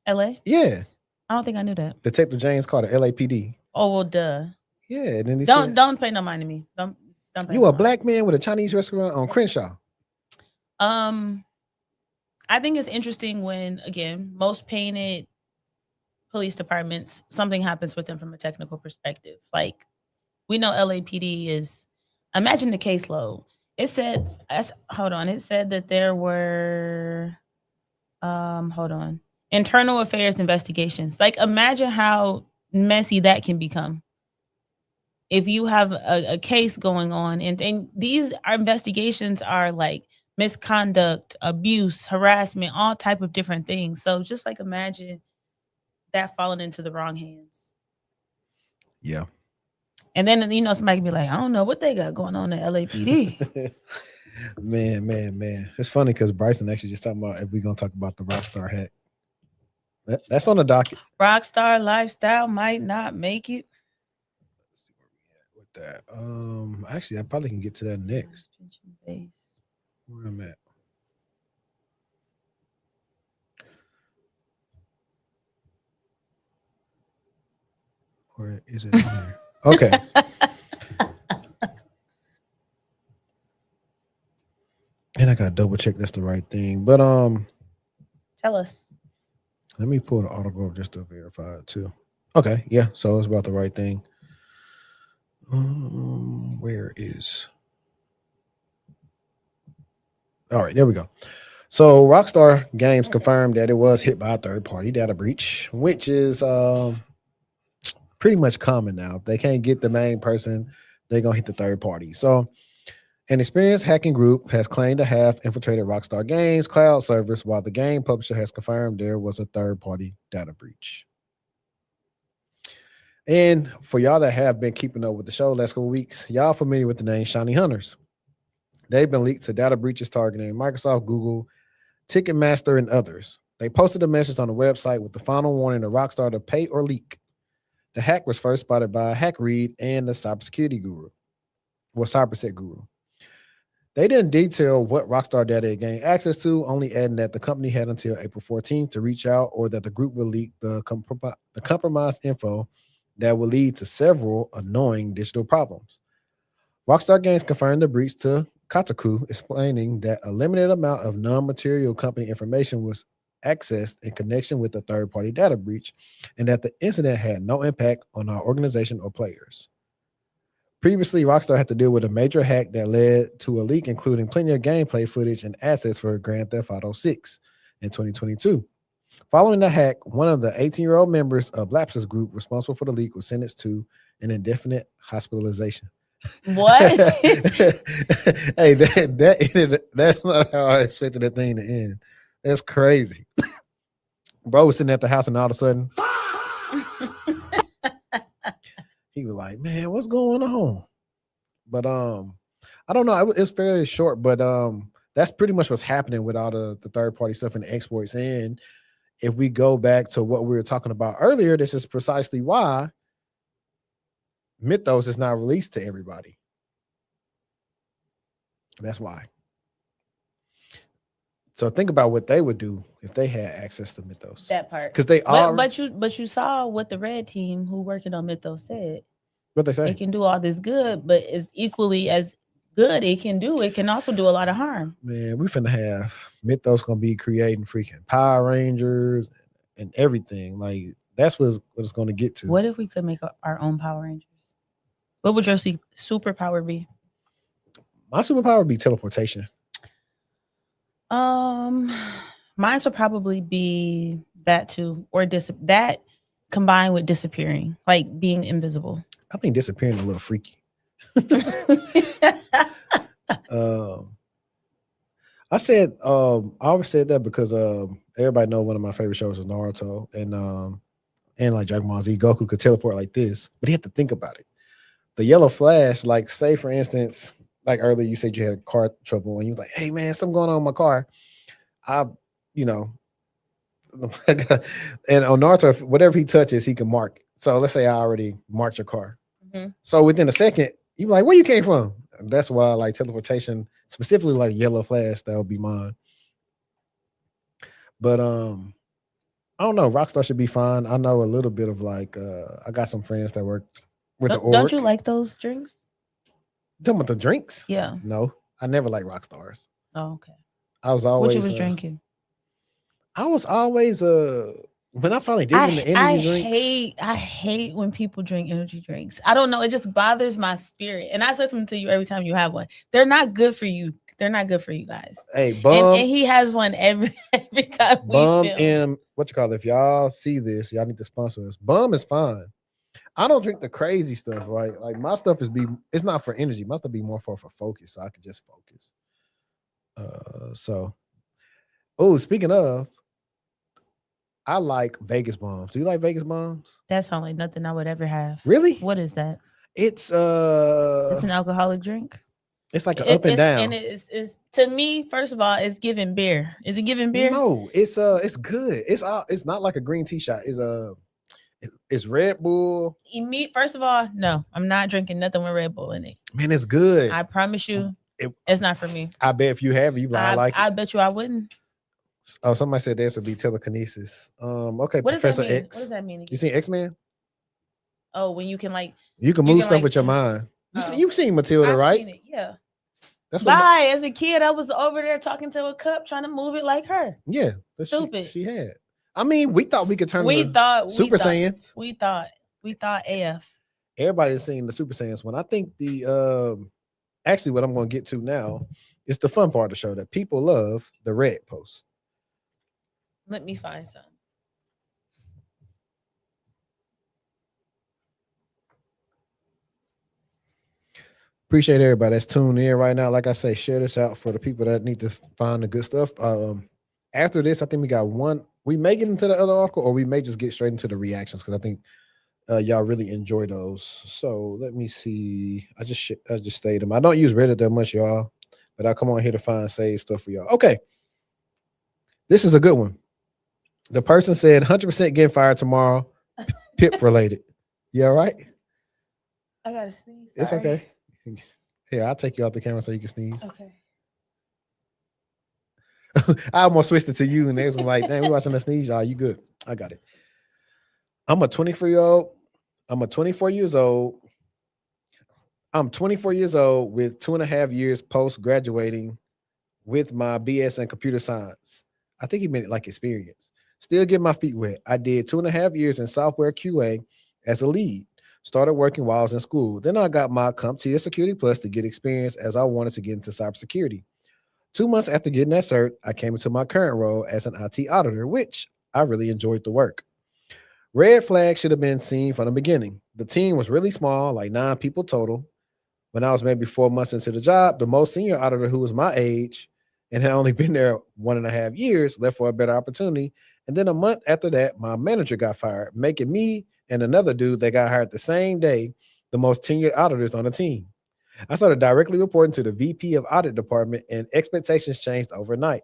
LA? Yeah. I don't think I knew that. Detective James Carter, LAPD. Oh well, duh. Yeah, and then don't pay no mind to me. Don't pay you no a mind. black man with a Chinese restaurant on Crenshaw. I think it's interesting when, again, most painted police departments, something happens with them from a technical perspective. Like we know LAPD is, imagine the caseload. It said, it said that there were, internal affairs investigations. Like imagine how messy that can become. If you have a case going on and these investigations are like misconduct, abuse, harassment, all type of different things. So just like imagine that falling into the wrong hands. Yeah. And then, somebody can be like, I don't know what they got going on at LAPD. man. It's funny because Bryson actually just talking about if we're going to talk about the Rockstar hack. That's on the docket. Rockstar lifestyle might not make it. Let's see where we at with that. Actually, I probably can get to that next. Where I'm at. Where is it? Here? Okay. And I gotta double check that's the right thing. But tell us. Let me pull the autograph just to verify it too. Okay, yeah. So it's about the right thing. Where is? All right, there we go. So Rockstar Games confirmed that it was hit by a third-party data breach, which is pretty much common now. If they can't get the main person, they're gonna hit the third party. So an experienced hacking group has claimed to have infiltrated Rockstar Games' cloud service, while the game publisher has confirmed there was a third-party data breach. And for y'all that have been keeping up with the show last couple weeks, y'all familiar with the name Shiny Hunters. They've been leaked to data breaches targeting Microsoft, Google, Ticketmaster, and others. They posted a message on the website with the final warning to Rockstar to pay or leak. The hack was first spotted by HackRead and the Cybersecurity Guru, or Cybersec Guru. They didn't detail what Rockstar data it gained access to, only adding that the company had until April 14th to reach out, or that the group will leak the compromised info that will lead to several annoying digital problems. Rockstar Games confirmed the breach to Kotaku, explaining that a limited amount of non-material company information was accessed in connection with the third-party data breach, and that the incident had no impact on our organization or players. Previously, Rockstar had to deal with a major hack that led to a leak, including plenty of gameplay footage and assets for Grand Theft Auto 6 in 2022. Following the hack, one of the 18-year-old members of Lapsus Group responsible for the leak was sentenced to an indefinite hospitalization. What? Hey, that's not how I expected that thing to end. That's crazy. Bro was sitting at the house and all of a sudden he was like, man, what's going on? But I don't know. It's fairly short, but that's pretty much what's happening with all the third party stuff and the exploits. And if we go back to what we were talking about earlier, this is precisely why Mythos is not released to everybody. That's why. So think about what they would do if they had access to Mythos. That part. Because they are. But you saw what the red team who working on Mythos said. What they say? It can do all this good, but it's equally as good it can do. It can also do a lot of harm. Man, we finna have Mythos gonna be creating freaking Power Rangers and everything. Like that's what it's gonna get to. What if we could make our own Power Rangers? What would your superpower be? My superpower would be teleportation. Mine would probably be that too, or that combined with disappearing, like being invisible. I think disappearing is a little freaky. I always said that because everybody know one of my favorite shows is Naruto, and like Dragon Ball Z, Goku could teleport like this, but he had to think about it. The yellow flash, like say for instance, like earlier you said you had car trouble and you was like, hey man, something going on in my car. And on Naruto, whatever he touches, he can mark. So let's say I already marked your car. Mm-hmm. So within a second, you like, where you came from? And that's why I like teleportation, specifically like yellow flash, that would be mine. But I don't know. Rockstar should be fine. I know a little bit of like I got some friends that work with the org. Don't you like those drinks? Talking about the drinks? Yeah. No, I never like Rockstars. Oh, okay. I was always what you was drinking. I was always when I finally did the energy drinks. I hate when people drink energy drinks. I don't know. It just bothers my spirit. And I say something to you every time you have one. They're not good for you. They're not good for you guys. Hey, Bum. And he has one every time we Bum film. and what you call it? If y'all see this, y'all need to sponsor us. Bum is fine. I don't drink the crazy stuff, right? Like my stuff it's not for energy. My stuff be more for focus, so I can just focus. Speaking of, I like Vegas bombs. Do you like Vegas bombs? That sounds like nothing I would ever have. Really? What is that? It's an alcoholic drink. It's like an up and down. And it's to me, first of all, it's giving beer. Is it giving beer? No, it's good. It's not like a green tea shot. It's Red Bull. First of all, no, I'm not drinking nothing with Red Bull in it. Man, it's good. I promise you, it's not for me. I bet if you have it, you like it. I bet you I wouldn't. Oh, somebody said this would be telekinesis. Okay, what Professor does that mean? X. What does that mean again? You seen X-Men? Oh, when you can move stuff with your mind. You've seen Matilda, I've right? Seen it, yeah. That's as a kid, I was over there talking to a cup, trying to move it like her. Yeah, stupid. She had. I mean, we thought we could turn. Super Saiyans. We thought AF. Everybody's seen the Super Saiyans one. I think actually what I'm going to get to now is the fun part of the show that people love, the Red post. Let me find some. Appreciate everybody that's tuned in right now. Like I say, share this out for the people that need to find the good stuff. After this, I think we got one. We may get into the other article, or we may just get straight into the reactions because I think y'all really enjoy those. So let me see. I just stayed them. I don't use Reddit that much, y'all, but I come on here to find save stuff for y'all. Okay, this is a good one. The person said 100% getting fired tomorrow. PIP related. You all right? I gotta sneeze. It's okay. Here, I'll take you off the camera so you can sneeze. Okay. I almost switched it to you, and they was like, "Damn, we watching the sneeze, y'all. You good? I got it." I'm a 24-year-old. I'm 24 years old. I'm 24 years old with 2.5 years post graduating with my BS in computer science. I think he meant it like experience. Still get my feet wet. I did 2.5 years in software QA as a lead. Started working while I was in school. Then I got my CompTIA Security Plus to get experience as I wanted to get into cybersecurity. 2 months after getting that cert, I came into my current role as an IT auditor, which I really enjoyed the work. Red flag should have been seen from the beginning. The team was really small, like 9 people total. When I was maybe 4 months into the job, the most senior auditor, who was my age and had only been there 1.5 years, left for a better opportunity. And then a month after that, my manager got fired, making me and another dude that got hired the same day the most tenured auditors on the team. I started directly reporting to the VP of Audit Department, and expectations changed overnight.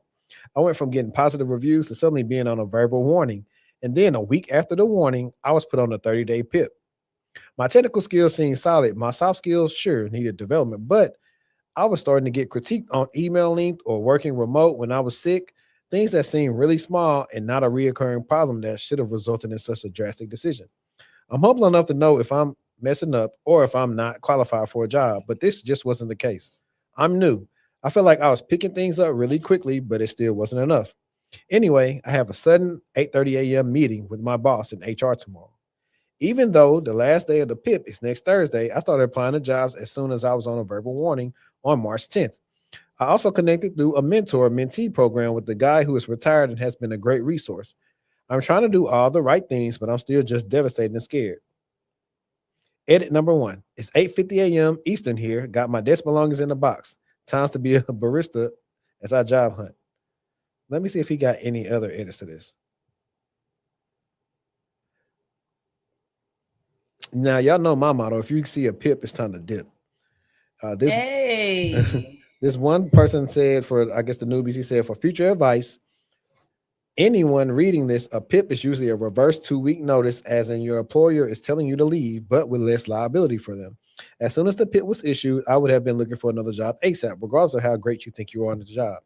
I went from getting positive reviews to suddenly being on a verbal warning. And then a week after the warning, I was put on a 30-day PIP. My technical skills seemed solid. My soft skills, sure, needed development, but I was starting to get critiqued on email length or working remote when I was sick, things that seemed really small and not a reoccurring problem that should have resulted in such a drastic decision. I'm humble enough to know if I'm messing up or if I'm not qualified for a job, but this just wasn't the case. I'm new. I felt like I was picking things up really quickly, but it still wasn't enough. Anyway, I have a sudden 8:30 a.m. meeting with my boss in HR tomorrow. Even though the last day of the PIP is next Thursday, I started applying to jobs as soon as I was on a verbal warning on March 10th. I also connected through a mentor-mentee program with the guy who is retired and has been a great resource. I'm trying to do all the right things, but I'm still just devastated and scared. Edit number 1. It's 8:50 a.m. Eastern here. Got my desk belongings in the box. Times to be a barista as I job hunt. Let me see if he got any other edits to this. Now, y'all know my motto. If you see a PIP, it's time to dip. This one person said for, I guess the newbies, he said, for future advice, anyone reading this, a PIP is usually a reverse 2-week notice, as in your employer is telling you to leave, but with less liability for them. As soon as the PIP was issued, I would have been looking for another job ASAP, regardless of how great you think you are on the job.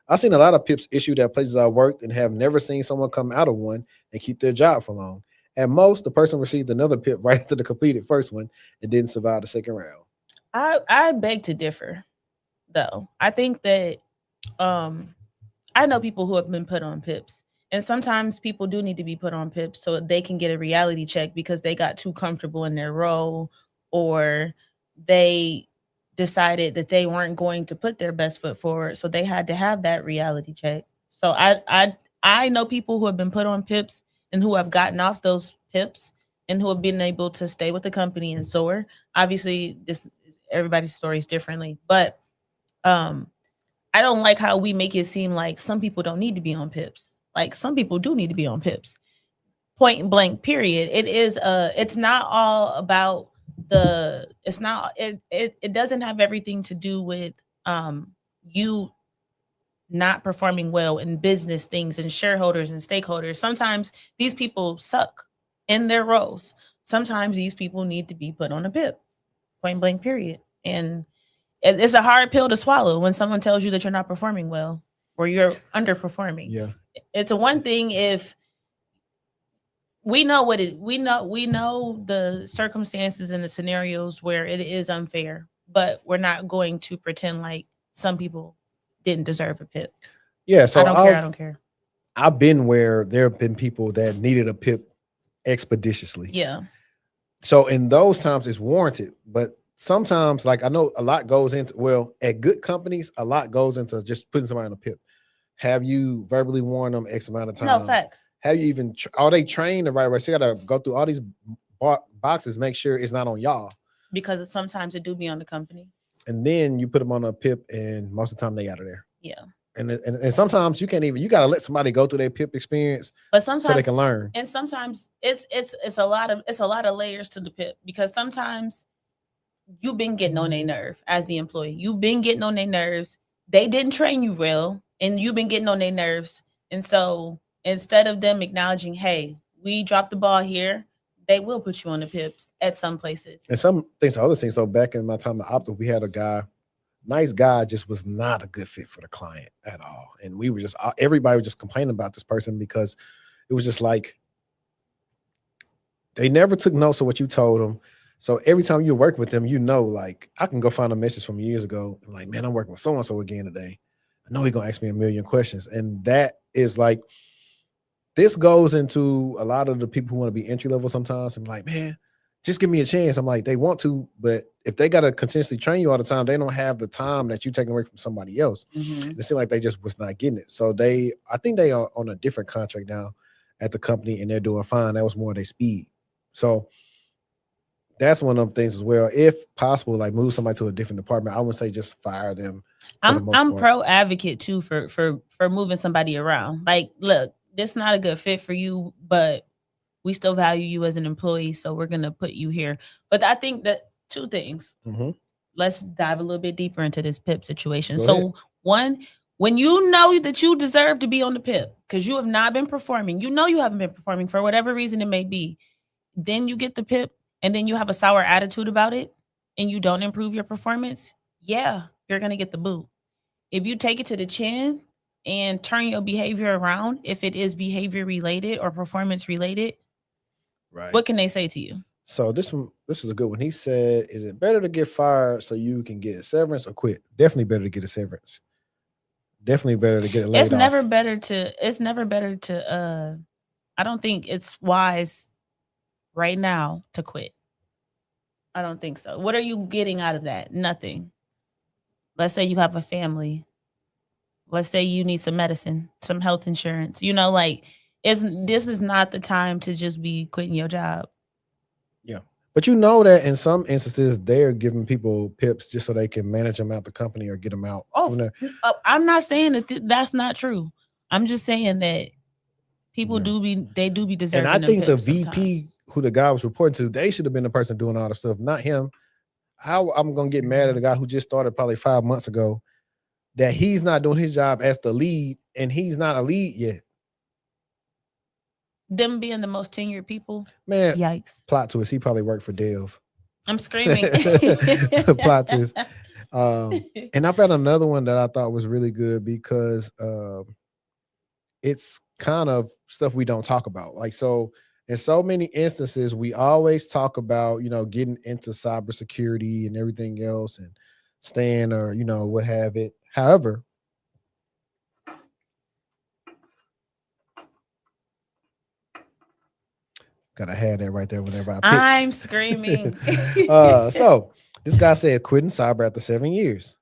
I've seen a lot of PIPs issued at places I worked and have never seen someone come out of one and keep their job for long. At most, the person received another PIP right after the completed first one and didn't survive the second round. I beg to differ, though. I think that I know people who have been put on PIPs, and sometimes people do need to be put on PIPs so they can get a reality check because they got too comfortable in their role, or they decided that they weren't going to put their best foot forward, so they had to have that reality check. So I know people who have been put on PIPs and who have gotten off those PIPs and who have been able to stay with the company and soar. Obviously, everybody's story is differently, but I don't like how we make it seem like some people don't need to be on PIPs. Like, some people do need to be on PIPs. Point blank, period. It's not all about it doesn't have everything to do with you not performing well in business things and shareholders and stakeholders. Sometimes these people suck in their roles. Sometimes these people need to be put on a PIP. Point blank, period. And it's a hard pill to swallow when someone tells you that you're not performing well or you're underperforming. Yeah. It's a one thing if we know the circumstances and the scenarios where it is unfair, but we're not going to pretend like some people didn't deserve a PIP. Yeah. So I don't care. I've been where there have been people that needed a PIP expeditiously. Yeah. So in those times it's warranted, but sometimes, like, I know a lot goes into, well, at good companies, a lot goes into just putting somebody on a PIP. Have you verbally warned them X amount of times? No, facts. Have you even, are they trained the right way? So you got to go through all these boxes, make sure it's not on y'all. Because sometimes it do be on the company. And then you put them on a PIP and most of the time they out of there. Yeah. And sometimes you can't even, you got to let somebody go through their PIP experience, but sometimes so they can learn. And sometimes it's a lot of layers to the PIP, because sometimes you've been getting on their nerve as the employee. You've been getting on their nerves. They didn't train you well, and you've been getting on their nerves. And so instead of them acknowledging, hey, we dropped the ball here, they will put you on the PIPs at some places. And some things, other things. So back in my time at Optum, we had a guy, nice guy, just was not a good fit for the client at all. And we were just, everybody was just complaining about this person because it was just like, they never took notes of what you told them. So every time you work with them, you know, like, I can go find a message from years ago. And like, man, I'm working with so-and-so again today. I know he's going to ask me a million questions. And that is like, this goes into a lot of the people who want to be entry level sometimes. I'm like, man, just give me a chance. I'm like, they want to, but if they got to continuously train you all the time, they don't have the time that you taking away from somebody else. Mm-hmm. It seemed like they just was not getting it. So I think they are on a different contract now at the company and they're doing fine. That was more their speed. So that's one of them things as well. If possible, like, move somebody to a different department. I wouldn't say just fire them. I'm pro advocate too for moving somebody around. Like, look, this is not a good fit for you, but we still value you as an employee, so we're gonna put you here. But I think that two things. Mm-hmm. Let's dive a little bit deeper into this PIP situation. Go so ahead. One, When you know that you deserve to be on the PIP because you have not been performing, you know you haven't been performing for whatever reason it may be, then you get the PIP and then you have a sour attitude about it and you don't improve your performance, yeah, you're going to get the boot. If you take it to the chin and turn your behavior around, if it is behavior related or performance related, Right. what can they say to you? So this was a good one. He said, is it better to get fired so you can get a severance or quit? Definitely better to get a severance. Definitely better to get it laid It's never off. better to I don't think it's wise right now to quit. I don't think so. What are you getting out of that? Nothing. Let's say you have a family. Let's say you need some medicine, some health insurance. You know, like this is not the time to just be quitting your job. Yeah. But you know that in some instances, they're giving people PIPs just so they can manage them out the company or get them out. I'm not saying that that's not true. I'm just saying that people do be deserving. And I think the VP sometimes. who the guy was reporting to, they should have been the person doing all the stuff, not him. How I'm gonna get mad at the guy who just started probably 5 months ago that he's not doing his job as the lead and he's not a lead yet. Them being the most tenured people, man. Yikes! Plot twist: he probably worked for Dev. I'm screaming. Plot twist. And I found another one that I thought was really good because it's kind of stuff we don't talk about. Like, so in so many instances, we always talk about, getting into cybersecurity and everything else and staying or, what have it. However, gotta have that right there whenever I pitch. I'm screaming. So this guy said quitting cyber after 7 years.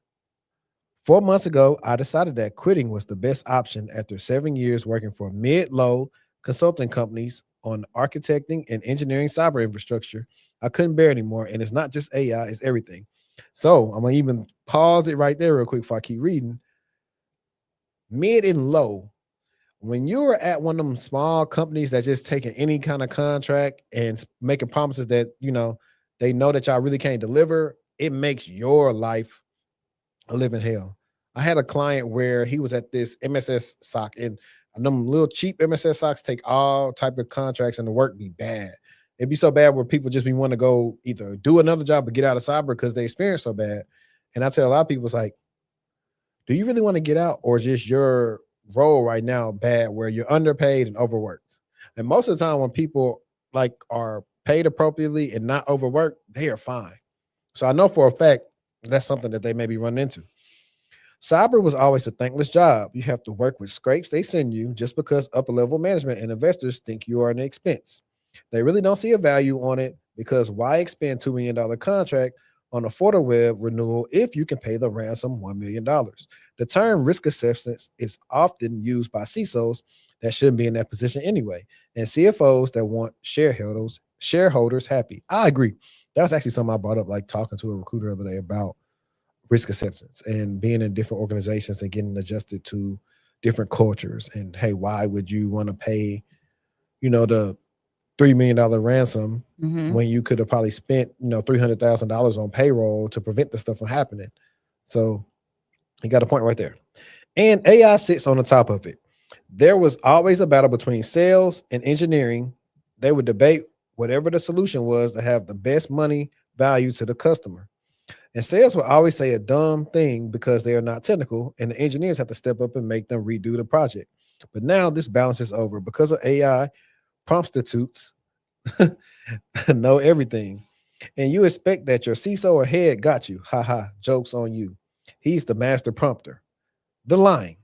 4 months ago, I decided that quitting was the best option after 7 years working for mid-low consulting companies on architecting and engineering cyber infrastructure. I couldn't bear anymore, and it's not just AI, it's everything. So I'm gonna even pause it right there real quick before I keep reading. Mid and low. When you are at one of them small companies that just taking any kind of contract and making promises that, they know that y'all really can't deliver, it makes your life a living hell. I had a client where he was at this MSS SOC, and them little cheap MSS SOCs take all type of contracts and the work be bad. It'd be so bad where people just be want to go either do another job or get out of cyber because they experience so bad. And I tell a lot of people, it's like, do you really want to get out, or just your role right now bad where you're underpaid and overworked? And most of the time when people are paid appropriately and not overworked, they are fine. So I know for a fact that's something that they may be running into. Cyber was always a thankless job. You have to work with scrapes they send you just because upper level management and investors think you are an expense. They really don't see a value on it because why expend $2 million contract on a FortiWeb renewal if you can pay the ransom $1 million? The term risk assessments is often used by CISOs that shouldn't be in that position anyway, and CFOs that want shareholders happy. I agree. That was actually something I brought up, like talking to a recruiter the other day about risk acceptance and being in different organizations and getting adjusted to different cultures. And hey, why would you want to pay, the $3 million ransom when you could have probably spent, $300,000 on payroll to prevent the stuff from happening? So you got a point right there. And AI sits on the top of it. There was always a battle between sales and engineering. They would debate whatever the solution was to have the best money value to the customer. And sales will always say a dumb thing because they are not technical, and the engineers have to step up and make them redo the project. But now this balance is over because of AI. Prostitutes know everything, and you expect that your CISO or head got you. Haha, joke's on you. He's the master prompter. The line.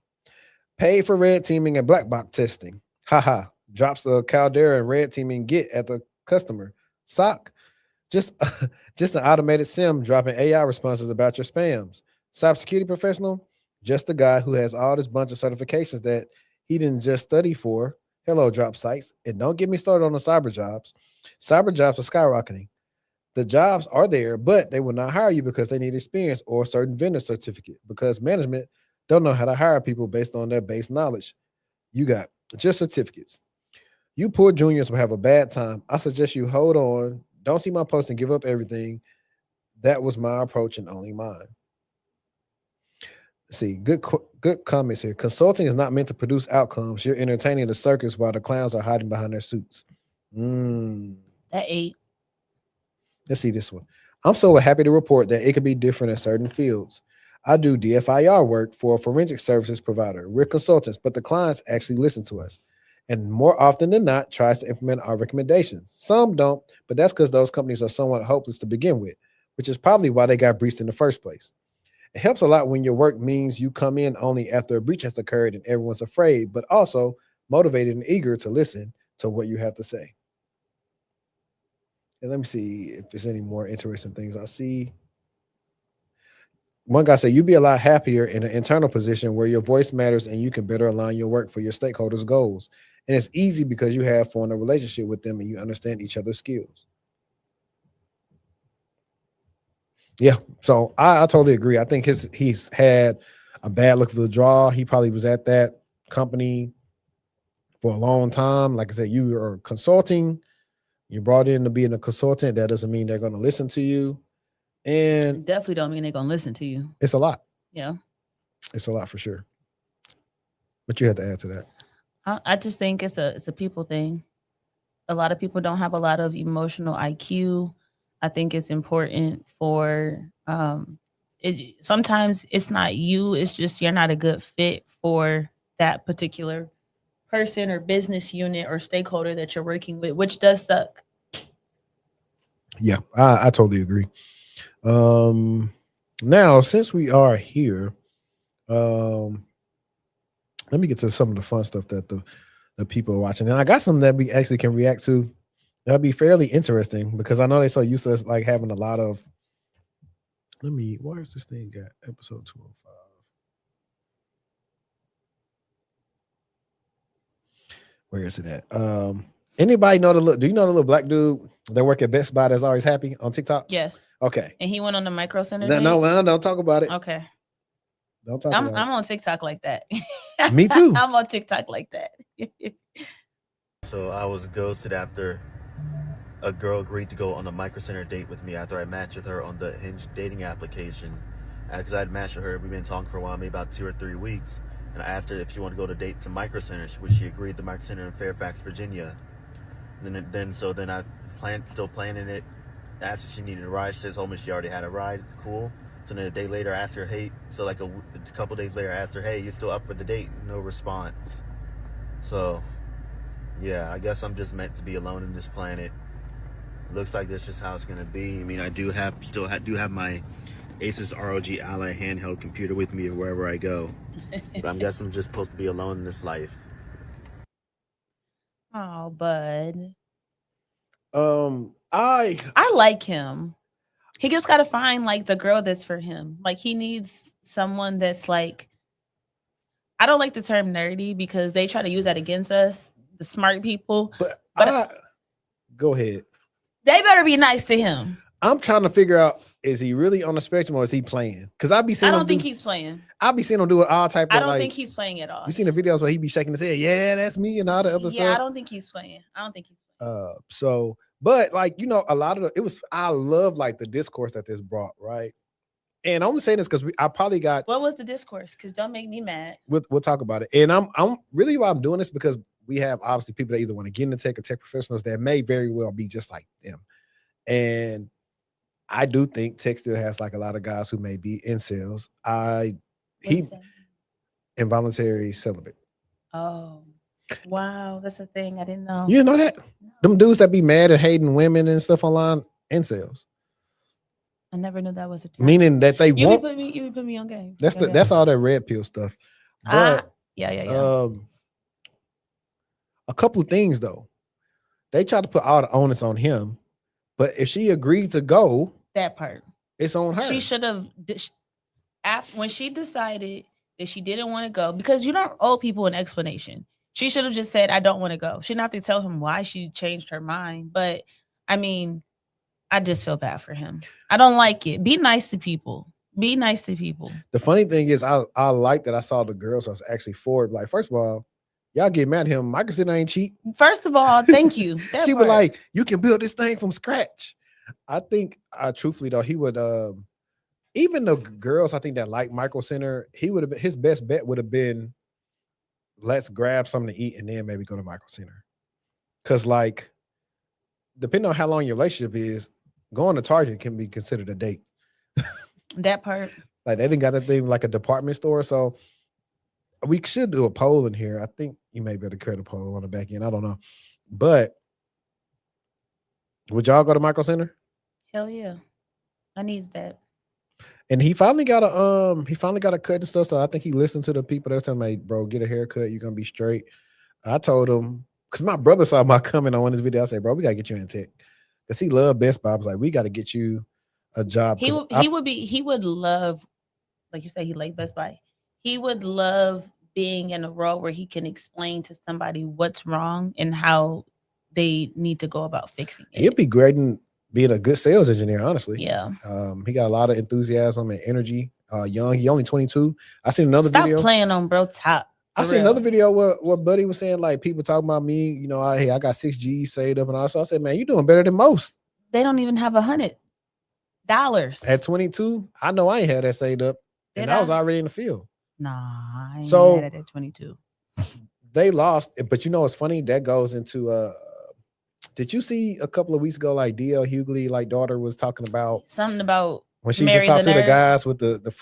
Paid for red teaming and black box testing. Haha, drops a Caldera and red teaming Git at the customer. SOC. Just an automated SIM dropping AI responses about your spams. Cybersecurity professional, just a guy who has all this bunch of certifications that he didn't just study for. Hello, drop sites. And don't get me started on the cyber jobs. Cyber jobs are skyrocketing. The jobs are there, but they will not hire you because they need experience or a certain vendor certificate because management don't know how to hire people based on their base knowledge. You got just certificates. You poor juniors will have a bad time. I suggest you hold on. Don't see my post and give up everything. That was my approach and only mine. See, good comments here. Consulting is not meant to produce outcomes. You're entertaining the circus while the clowns are hiding behind their suits. That 8. Let's see this one. I'm so happy to report that it could be different in certain fields. I do DFIR work for a forensic services provider. We're consultants, but the clients actually listen to us, and more often than not tries to implement our recommendations. Some don't, but that's because those companies are somewhat hopeless to begin with, which is probably why they got breached in the first place. It helps a lot when your work means you come in only after a breach has occurred and everyone's afraid, but also motivated and eager to listen to what you have to say. And let me see if there's any more interesting things I see. One guy said, you'd be a lot happier in an internal position where your voice matters and you can better align your work for your stakeholders' goals. And it's easy because you have formed a relationship with them and you understand each other's skills. Yeah, so I totally agree. I think he's had a bad look for the draw. He probably was at that company for a long time. Like I said, you are consulting. You're brought in to be a consultant. That doesn't mean they're going to listen to you. And Definitely don't mean they're going to listen to you. it's a lot. Yeah. It's a lot for sure. But you had to add to that. I just think it's a people thing. A lot of people don't have a lot of emotional IQ. I think it's important for sometimes it's not you, it's just you're not a good fit for that particular person or business unit or stakeholder that you're working with, which does suck. Yeah, I totally agree. Now, since we are here, let me get to some of the fun stuff that the people are watching. And I got some that we actually can react to. That'll be fairly interesting because I know they're so used to us like having a lot of. Where is this thing got? Episode 205. Where is it at? Anybody know do you know the little black dude that work at Best Buy that's always happy on TikTok? Yes. Okay. And he went on the Micro Center. No, don't talk about it. Okay. Don't talk about it. I'm on TikTok like that. Me too. I'm on TikTok like that. So I was ghosted after a girl agreed to go on a Micro Center date with me after I matched with her on the Hinge dating application. Because I had matched with her, we've been talking for a while, maybe about 2 or 3 weeks. And I asked her if she wanted to go to date to Micro Center, which she agreed to Micro Center in Fairfax, Virginia. Then I still planning it. I asked if she needed a ride. She told me she already had a ride. Cool. So then a day later, I asked her, hey. So like a couple days later, I asked her, hey, you still up for the date? No response. So, yeah, I guess I'm just meant to be alone in this planet. Looks like that's just how it's gonna be. I mean, I do have my Asus ROG Ally handheld computer with me wherever I go. But I guess I'm just supposed to be alone in this life. Oh, bud. I like him. He just got to find like the girl that's for him. Like he needs someone that's like, I don't like the term nerdy because they try to use that against us, the smart people. But go ahead. They better be nice to him. I'm trying to figure out, is he really on the spectrum or is he playing? Because I don't think he's playing. I'll be seeing him do it all type of I don't think he's playing at all. You seen the videos where he be shaking his head, yeah, that's me and all the other stuff. Yeah, I don't think he's playing. So, but like, you know, a lot of I love like the discourse that this brought, right? And I'm saying this because I probably got. What was the discourse? Because don't make me mad. We'll talk about it. And I'm really why I'm doing this because we have obviously people that either want to get into tech or tech professionals that may very well be just like them. And I do think tech still has like a lot of guys who may be incels. Involuntary celibate. Oh, wow, that's a thing I didn't know. You didn't know that? No. Them dudes that be mad at hating women and stuff online, incels. I never knew that was a term. Meaning that they won't. You put me on game. That's all that red pill stuff. But yeah. A couple of things though. They tried to put all the onus on him, but if she agreed to go, that part, it's on her. She should have, when she decided that she didn't want to go, because you don't owe people an explanation. She should have just said, I don't want to go. She didn't have to tell him why she changed her mind. But I mean, I just feel bad for him. I don't like it. Be nice to people. Be nice to people. The funny thing is, I like that I saw the girls was actually for it. Like, first of all, y'all get mad at him. Microsoft ain't cheap. First of all, thank you. She was like, you can build this thing from scratch. I think, truthfully though, he would even the girls I think that like Micro Center, his best bet would have been let's grab something to eat and then maybe go to Micro Center. Cause like depending on how long your relationship is, going to Target can be considered a date. That part. Like they didn't got that thing like a department store. So we should do a poll in here. I think you may better create a poll on the back end. I don't know. But would y'all go to Micro Center? Hell yeah. I needs that. And he finally got a cut and stuff. So I think he listened to the people that was telling me, bro, get a haircut. You're gonna be straight. I told him, because my brother saw my comment on one of his video. I said, bro, we gotta get you in tech. Because he loved Best Buy. I was like, we gotta get you a job. He would love, like you said, he liked Best Buy. He would love being in a role where he can explain to somebody what's wrong and how they need to go about fixing it. He'd be great in being a good sales engineer, honestly. Yeah. He got a lot of enthusiasm and energy. Young, he only 22. I seen another video. Stop playing on bro top. I seen another video where Buddy was saying like people talking about me, you know, I got 6 G's saved up and all. So I said, man, you're doing better than most. They don't even have $100 at 22. I know I ain't had that saved up, and I was already in the field. Nah, I ain't So had it at 22. They lost, but you know what's funny? That goes into did you see a couple of weeks ago like DL Hughley, like daughter was talking about something about when she used to talk to the guys with the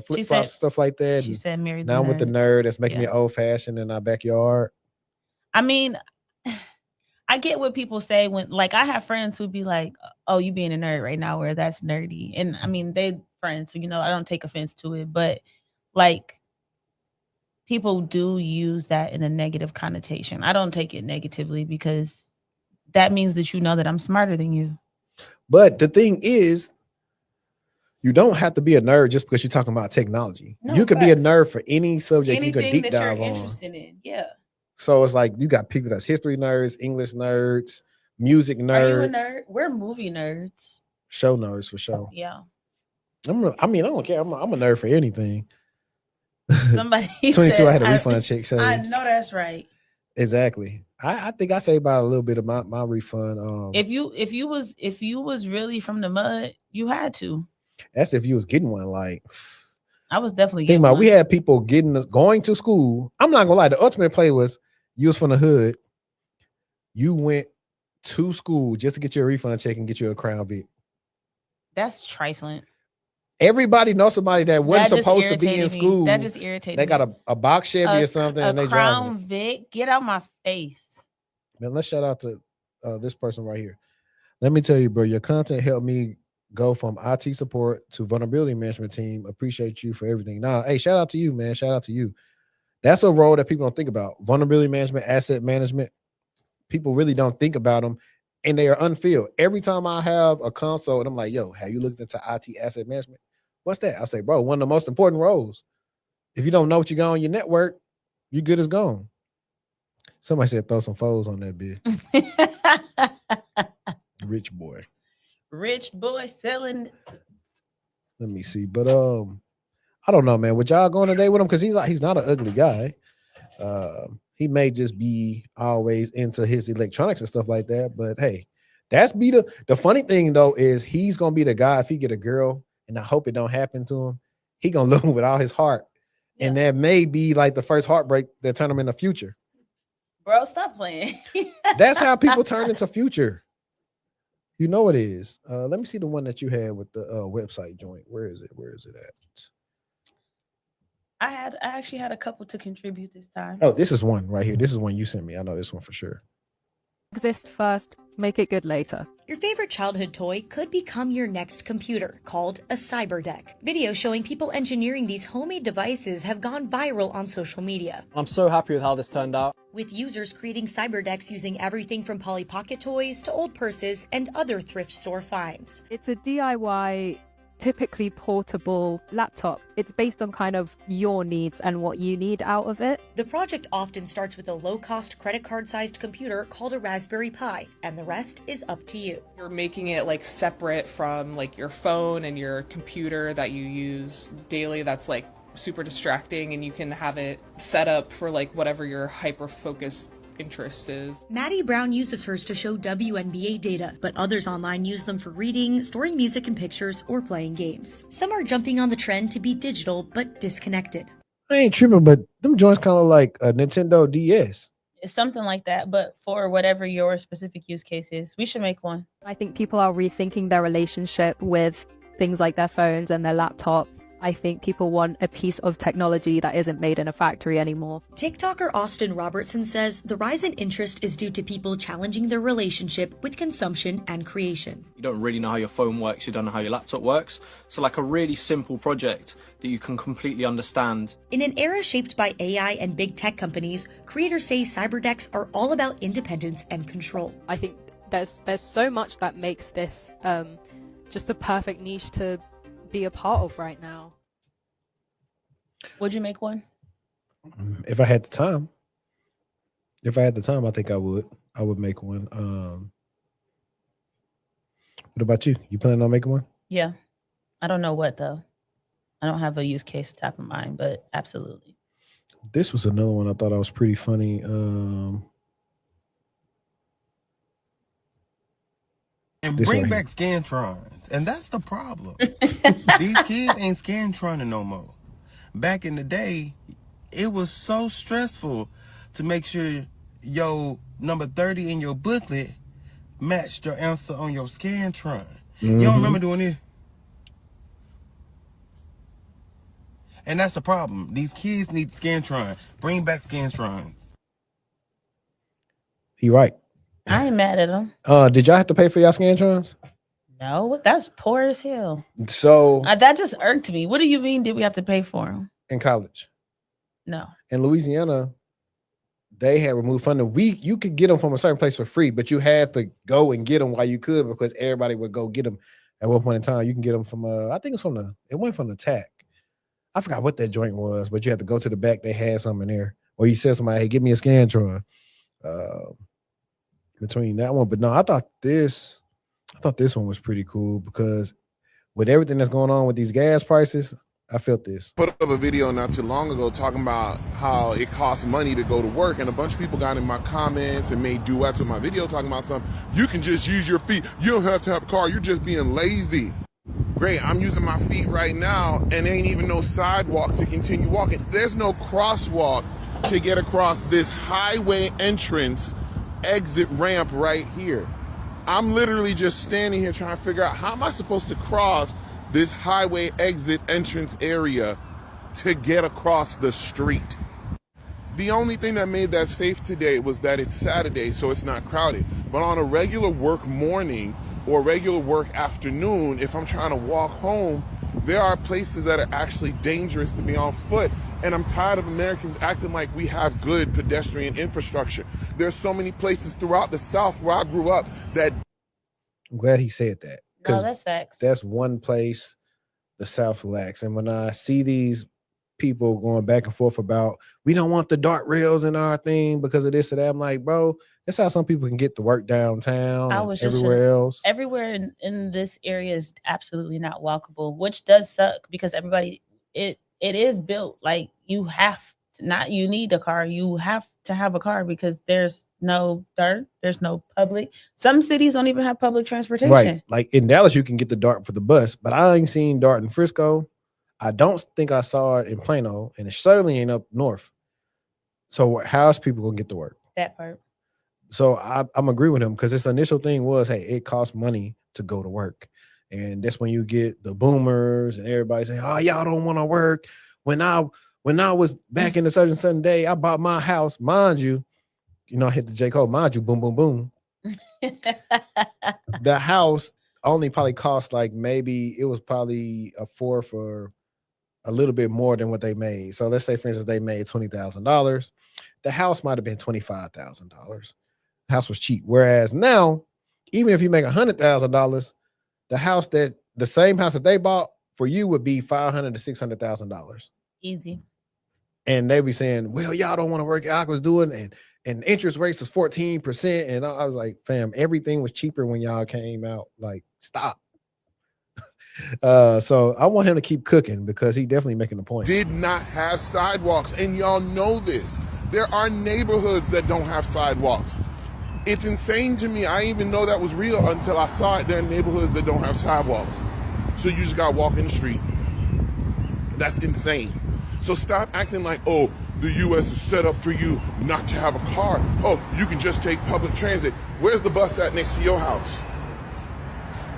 flip flops stuff like that. She said married. Now I'm with the nerd that's making me old fashioned in our backyard. I mean, I get what people say when, like, I have friends who'd be like, "Oh, you being a nerd right now," where that's nerdy, and I mean, they friends, so you know, I don't take offense to it, but like, people do use that in a negative connotation. I don't take it negatively because that means that you know that I'm smarter than you. But the thing is, you don't have to be a nerd just because you're talking about technology. No, you could be a nerd for any subject. Anything you could deep that dive you're on. Interested in, yeah. So it's like you got people that's history nerds, English nerds, music nerds. Are you a nerd? We're movie nerds. Show nerds for sure. Yeah. I don't care. I'm a nerd for anything. Somebody 22. Said, I had a refund check. So I know that's right. Exactly. I think I saved about a little bit of my refund. If you was really from the mud, you had to. That's if you was getting one. Like I was definitely getting one. We had people going to school. I'm not gonna lie. The ultimate play was you was from the hood. You went to school just to get your refund check and get you a Crown Vic. That's trifling. Everybody knows somebody that wasn't supposed to be in school. That just irritated me. They got a box Chevy or something. A and they Crown Vic. Get out my face. Man, let's shout out to this person right here. Let me tell you, bro, your content helped me go from IT support to vulnerability management team. Appreciate you for everything. Nah, hey, shout out to you, man. Shout out to you. That's a role that people don't think about. Vulnerability management, asset management. People really don't think about them, and they are unfilled. Every time I have a console and I'm like, yo, have you looked into IT asset management? What's that? I say, bro, one of the most important roles. If you don't know what you got on your network, you good as gone. Somebody said throw some foes on that bitch. Rich boy. Rich boy selling. Let me see. But I don't know, man. Would y'all go on a date with him? Because he's not an ugly guy. He may just be always into his electronics and stuff like that. But hey, that's the funny thing though is he's gonna be the guy if he get a girl, and I hope it don't happen to him. He gonna love him with all his heart, and that may be like the first heartbreak that turn him in the future. Bro, stop playing. That's how people turn into future. You know it is. Let me see the one that you had with the website joint. Where is it? Where is it at? I actually had a couple to contribute this time. Oh, this is one right here. This is one you sent me. I know this one for sure. Exist first, make it good later. Your favorite childhood toy could become your next computer, called a Cyberdeck. Videos showing people engineering these homemade devices have gone viral on social media. I'm so happy with how this turned out. With users creating Cyberdecks using everything from Polly Pocket toys to old purses and other thrift store finds. It's a DIY, typically portable laptop. It's based on kind of your needs and what you need out of it. The project often starts with a low-cost credit card-sized computer called a Raspberry Pi, and the rest is up to you. You're making it like separate from like your phone and your computer that you use daily. That's like super distracting, and you can have it set up for like whatever your hyper-focused interest is. Maddie Brown uses hers to show WNBA data, but others online use them for reading, storing music and pictures, or playing games. Some are jumping on the trend to be digital but disconnected. I ain't tripping, but them joints kind of like a Nintendo DS. It's something like that, but for whatever your specific use case is, we should make one. I think people are rethinking their relationship with things like their phones and their laptops. I think people want a piece of technology that isn't made in a factory anymore. TikToker Austin Robertson says the rise in interest is due to people challenging their relationship with consumption and creation. You don't really know how your phone works, you don't know how your laptop works. So like a really simple project that you can completely understand. In an era shaped by AI and big tech companies, creators say cyberdecks are all about independence and control. I think there's so much that makes this just the perfect niche to be a part of right now. Would you make one? If I had the time. I think I would. I would make one. What about you? You planning on making one? Yeah. I don't know what though. I don't have a use case top of mind, but absolutely. This was another one I thought I was pretty funny. And This bring right back Scantrons. And that's the problem. These kids ain't Scantronning no more. Back in the day, it was so stressful to make sure your number 30 in your booklet matched your answer on your Scantron. You don't remember doing it? And that's the problem. These kids need Scantron. Bring back Scantrons. He right. I ain't mad at him. Did y'all have to pay for y'all Scantrons? No, that's poor as hell. So That just irked me. What do you mean did we have to pay for them? in college. No. In Louisiana, they had removed funding. You could get them from a certain place for free, but you had to go and get them while you could because everybody would go get them at one point in time. You can get them from I think it went from the TAC. I forgot what that joint was, but you had to go to the back. They had something in there. Or you said somebody, hey, give me a Scantron. Between that one, but no, I thought this one was pretty cool because with everything that's going on with these gas prices, I felt this. Put up a video not too long ago talking about how it costs money to go to work, and a bunch of people got in my comments and made duets with my video talking about something. You can just use your feet. You don't have to have a car. You're just being lazy. Great, I'm using my feet right now and ain't even no sidewalk to continue walking. There's no crosswalk to get across this highway entrance exit ramp right here. I'm literally just standing here trying to figure out how am I supposed to cross this highway exit entrance area to get across the street. The only thing that made that safe today was that it's Saturday, so it's not crowded. But on a regular work morning or regular work afternoon, if I'm trying to walk home, there are places that are actually dangerous to be on foot. And I'm tired of Americans acting like we have good pedestrian infrastructure. There's so many places throughout the South where I grew up that. I'm glad he said that. No, that's facts. That's one place the South lacks. And when I see these people going back and forth about, we don't want the dart rails in our thing because of this or that, I'm like, bro, that's how some people can get to work downtown and everywhere else. Everywhere in this area is absolutely not walkable, which does suck because everybody, it is built like you need a car. You have to have a car because there's no dirt. There's no public. Some cities don't even have public transportation. Right. Like in Dallas, you can get the dart for the bus, but I ain't seen dart in Frisco. I don't think I saw it in Plano, and it certainly ain't up north. So how's people gonna get to work? That part. So I'm agree with him because his initial thing was, hey, it costs money to go to work. And that's when you get the boomers and everybody saying, oh, y'all don't want to work. When I was back in the certain day, I bought my house. Mind you, I hit the J. Cole, mind you, boom, boom, boom. The house only probably cost it was probably a fourth or a little bit more than what they made. So let's say, for instance, they made $20,000. The house might have been $25,000. The house was cheap. Whereas now, even if you make $100,000, the same house that they bought for you would be $500,000 to $600,000. Easy. And they be saying, well, y'all don't want to work. I was doing, and interest rates was 14%. And I was like, fam, everything was cheaper when y'all came out. Like, stop. So I want him to keep cooking because he definitely making a point. Did not have sidewalks, and y'all know this. There are neighborhoods that don't have sidewalks. It's insane to me. I didn't even know that was real until I saw it. There are neighborhoods that don't have sidewalks. So you just gotta walk in the street. That's insane. So stop acting like, oh, the US is set up for you not to have a car. Oh, you can just take public transit. Where's the bus at next to your house?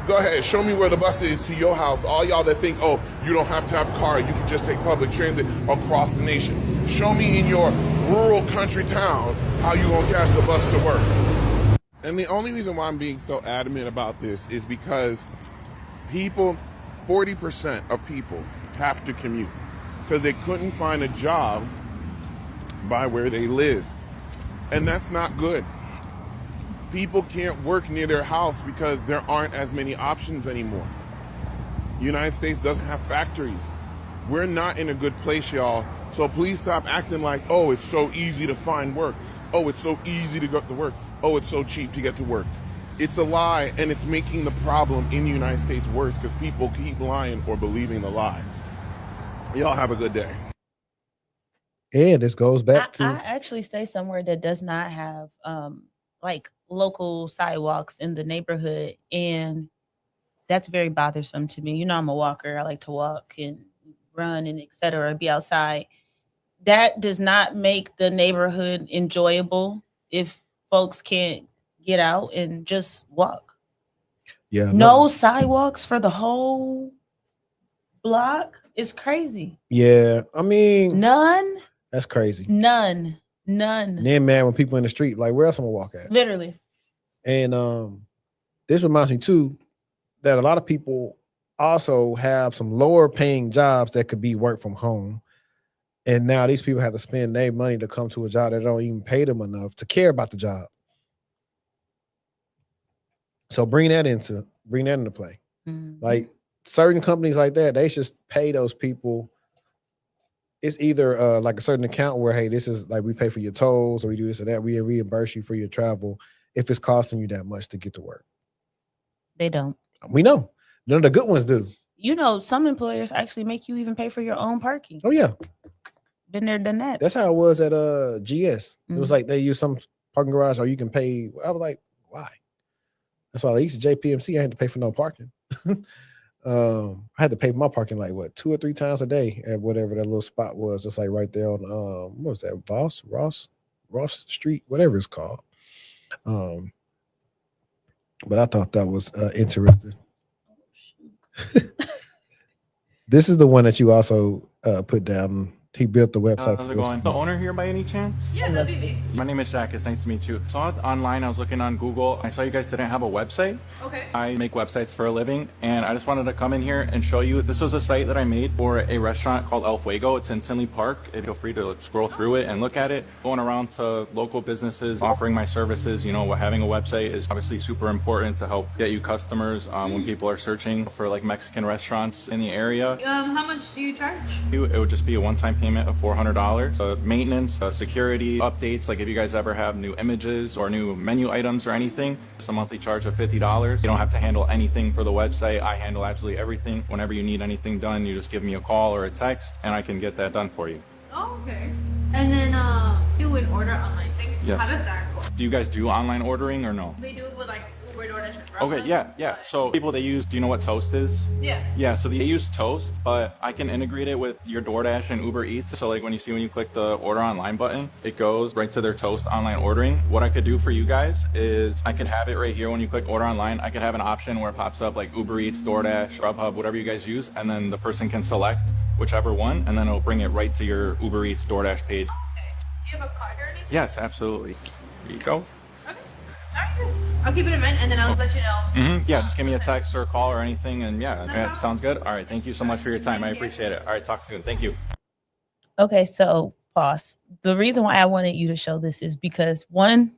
Go ahead, show me where the bus is to your house. All y'all that think, oh, you don't have to have a car, you can just take public transit across the nation. Show me in your rural country town how you gonna catch the bus to work. And the only reason why I'm being so adamant about this is because people, 40% of people have to commute because they couldn't find a job by where they live. And that's not good. People can't work near their house because there aren't as many options anymore. The United States doesn't have factories. We're not in a good place, y'all. So please stop acting like, oh, it's so easy to find work. Oh, it's so easy to go to work. Oh, it's so cheap to get to work. It's a lie, and it's making the problem in the United States worse because people keep lying or believing the lie. Y'all have a good day. And this goes back to... I actually stay somewhere that does not have like local sidewalks in the neighborhood, and that's very bothersome to me. You know, I'm a walker. I like to walk and run and etc. Be outside. That does not make the neighborhood enjoyable if folks can't get out and just walk. Yeah. No sidewalks for the whole block is crazy. Yeah. I mean, none. That's crazy. None. And then, man, when people in the street, like, where else I'm gonna walk at? Literally. And this reminds me too that a lot of people also have some lower paying jobs that could be work from home. And now these people have to spend their money to come to a job that don't even pay them enough to care about the job. So bring that into play. Mm-hmm. Like certain companies like that, they just pay those people. It's either like a certain account where, hey, this is like we pay for your tolls or we do this or that. We reimburse you for your travel if it's costing you that much to get to work. They don't. We know. None of the good ones do. You know, some employers actually make you even pay for your own parking. Oh, yeah. Been there, done that. That's how it was at GS. Mm-hmm. It was like they use some parking garage or you can pay. I was like, why? That's why I used to JPMC. I had to pay for no parking. I had to pay for my parking like what 2 or 3 times a day at whatever that little spot was. It's like right there on what was that? Ross Street, whatever it's called. But I thought that was interesting. This is the one that you also put down. He built the website. How's it going? The owner here by any chance? Yeah, that'd be me. My name is Jack. It's nice to meet you. I saw it online. I was looking on Google. I saw you guys didn't have a website. Okay. I make websites for a living, and I just wanted to come in here and show you. This was a site that I made for a restaurant called El Fuego. It's in Tinley Park. Feel free to scroll through it and look at it. Going around to local businesses, offering my services. You know, having a website is obviously super important to help get you customers when people are searching for like Mexican restaurants in the area. How much do you charge? It would just be a one-time payment of $400. Maintenance, security, updates, like if you guys ever have new images or new menu items or anything, it's a monthly charge of $50. You don't have to handle anything for the website. I handle absolutely everything. Whenever you need anything done, you just give me a call or a text and I can get that done for you. Oh, okay. And then do an order online thing. Yes. How does that go? Do you guys do online ordering or no? They do it with like Uber, DoorDash, and Grubhub. Okay, yeah. So people they use, do you know what Toast is? Yeah. Yeah, so they use Toast, but I can integrate it with your DoorDash and Uber Eats. So like when you click the order online button, it goes right to their Toast online ordering. What I could do for you guys is I could have it right here when you click order online. I could have an option where it pops up like Uber Eats, DoorDash, Grubhub, whatever you guys use, and then the person can select whichever one, and then it'll bring it right to your Uber Eats, DoorDash page. Okay. Do you have a card or anything? Yes, absolutely. Here you go. Okay. All right. I'll keep it in mind, and then I'll let you know. Yeah, just give me a text or a call or anything, and yeah, sounds good. All right, thank you so much for your time. I appreciate it. All right, talk soon. Thank you. Okay, so pause. The reason why I wanted you to show this is because one,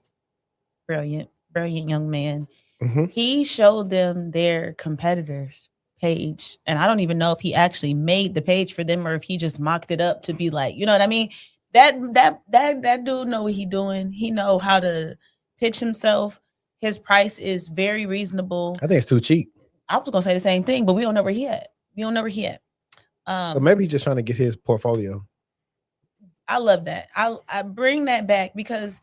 brilliant young man. Mm-hmm. He showed them their competitors' page, and I don't even know if he actually made the page for them or if he just mocked it up to be like, you know what I mean? That dude know what he doing. He know how to pitch himself. His price is very reasonable. I think it's too cheap. I was gonna say the same thing, but we don't know where he at. But maybe he's just trying to get his portfolio. I love that. I bring that back because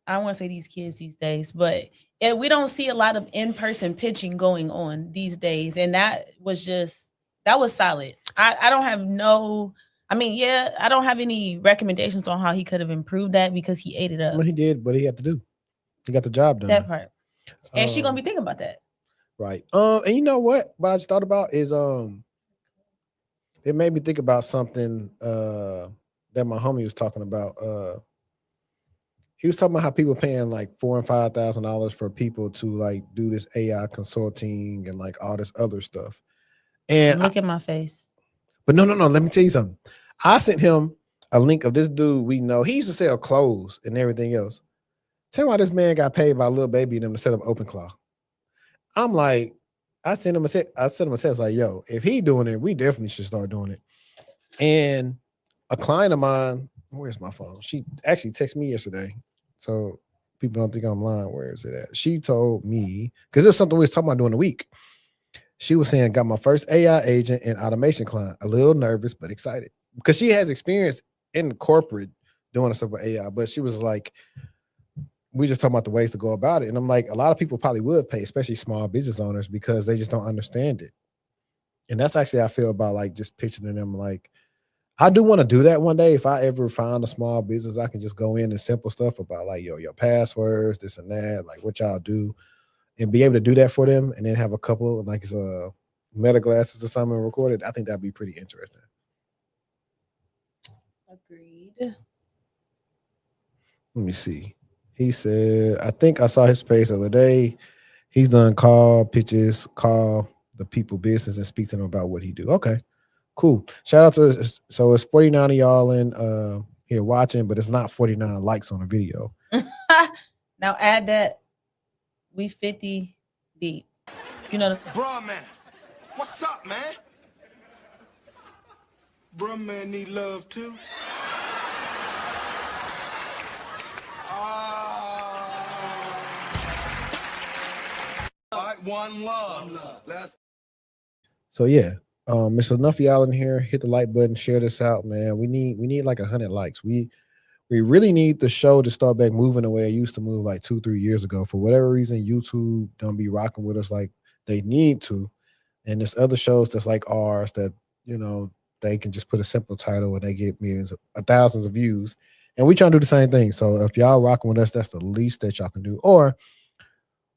I don't want to say these kids these days, but we don't see a lot of in-person pitching going on these days. And that was solid. I don't have I don't have any recommendations on how he could have improved that because he ate it up. Well, he did what he had to do. He got the job done. That part. And she gonna be thinking about that. Right. And you know what I just thought about is it made me think about something that my homie was talking about. He was talking about how people paying like $4,000 and $5,000 for people to like do this AI consulting and like all this other stuff. And look at my face. But no. Let me tell you something. I sent him a link of this dude we know. He used to sell clothes and everything else. Tell me why this man got paid by Lil Baby and them to set up OpenClaw. I'm like, I sent him a text like, yo, if he doing it, we definitely should start doing it. And a client of mine, where's my phone? She actually texted me yesterday. So people don't think I'm lying. Where is it at? She told me, because it was something we was talking about during the week. She was saying, got my first AI agent and automation client. A little nervous, but excited. Because she has experience in corporate doing stuff with AI. But she was like, we just talking about the ways to go about it. And I'm like, a lot of people probably would pay, especially small business owners, because they just don't understand it. And that's actually how I feel about like just pitching them. Like, I do want to do that one day. If I ever find a small business, I can just go in and simple stuff about like, your passwords, this and that, like what y'all do, and be able to do that for them, and then have a couple of like meta glasses or something recorded. I think that'd be pretty interesting. Agreed. Let me see. He said, I think I saw his page the other day. He's done call pitches, call the people business, and speak to them about what he do. Okay. Cool. Shout out to so it's 49 of y'all in here watching, but it's not 49 likes on the video. Now add that we 50 deep. You know, Bruh man, what's up, man? Bruh man need love too. One love. So yeah. It's enough of y'all in here. Hit the like button, share this out, man. We need like 100 likes. We really need the show to start back moving the way it used to move like 2-3 years ago. For whatever reason, YouTube don't be rocking with us like they need to. And there's other shows that's like ours that, they can just put a simple title and they get millions of thousands of views. And we try to do the same thing. So if y'all rocking with us, that's the least that y'all can do. Or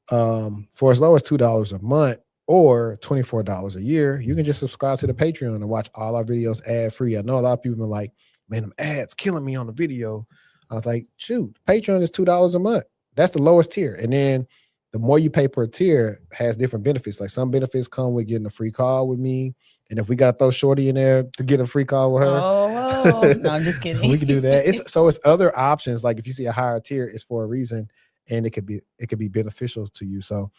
for as low as $2 a month, or $24 a year, you can just subscribe to the Patreon and watch all our videos ad-free. I know a lot of people have been like, man, them ads killing me on the video. I was like, shoot, Patreon is $2 a month. That's the lowest tier. And then the more you pay per tier has different benefits. Like some benefits come with getting a free call with me. And if we got to throw Shorty in there to get a free call with her. Oh, no, I'm just kidding. We can do that. It's other options. Like if you see a higher tier, it's for a reason, and it could be beneficial to you. So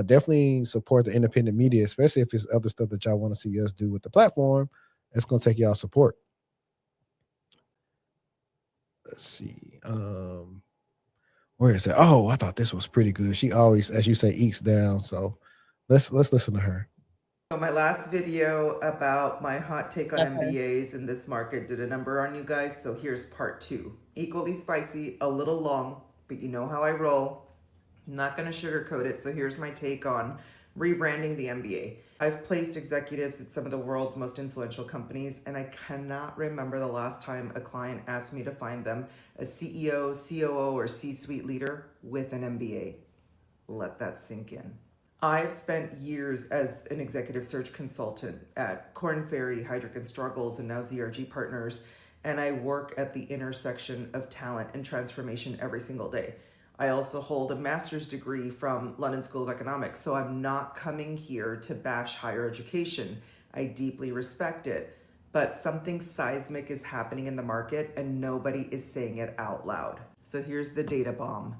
definitely support the independent media, especially if it's other stuff that y'all want to see us do with the platform. It's going to take y'all support. Let's see. Where is it? Oh, I thought this was pretty good. She always, as you say, eats down. So let's listen to her. So my last video about my hot take on MBAs in this market did a number on you guys. So here's part 2. Equally spicy, a little long, but you know how I roll. I'm not going to sugarcoat it. So here's my take on rebranding the MBA. I've placed executives at some of the world's most influential companies, and I cannot remember the last time a client asked me to find them a CEO, COO, or C-suite leader with an MBA. Let that sink in. I've spent years as an executive search consultant at Korn Ferry, Heidrick & Struggles, and now ZRG Partners, and I work at the intersection of talent and transformation every single day. I also hold a master's degree from London School of Economics, so I'm not coming here to bash higher education. I deeply respect it, but something seismic is happening in the market and nobody is saying it out loud. So here's the data bomb.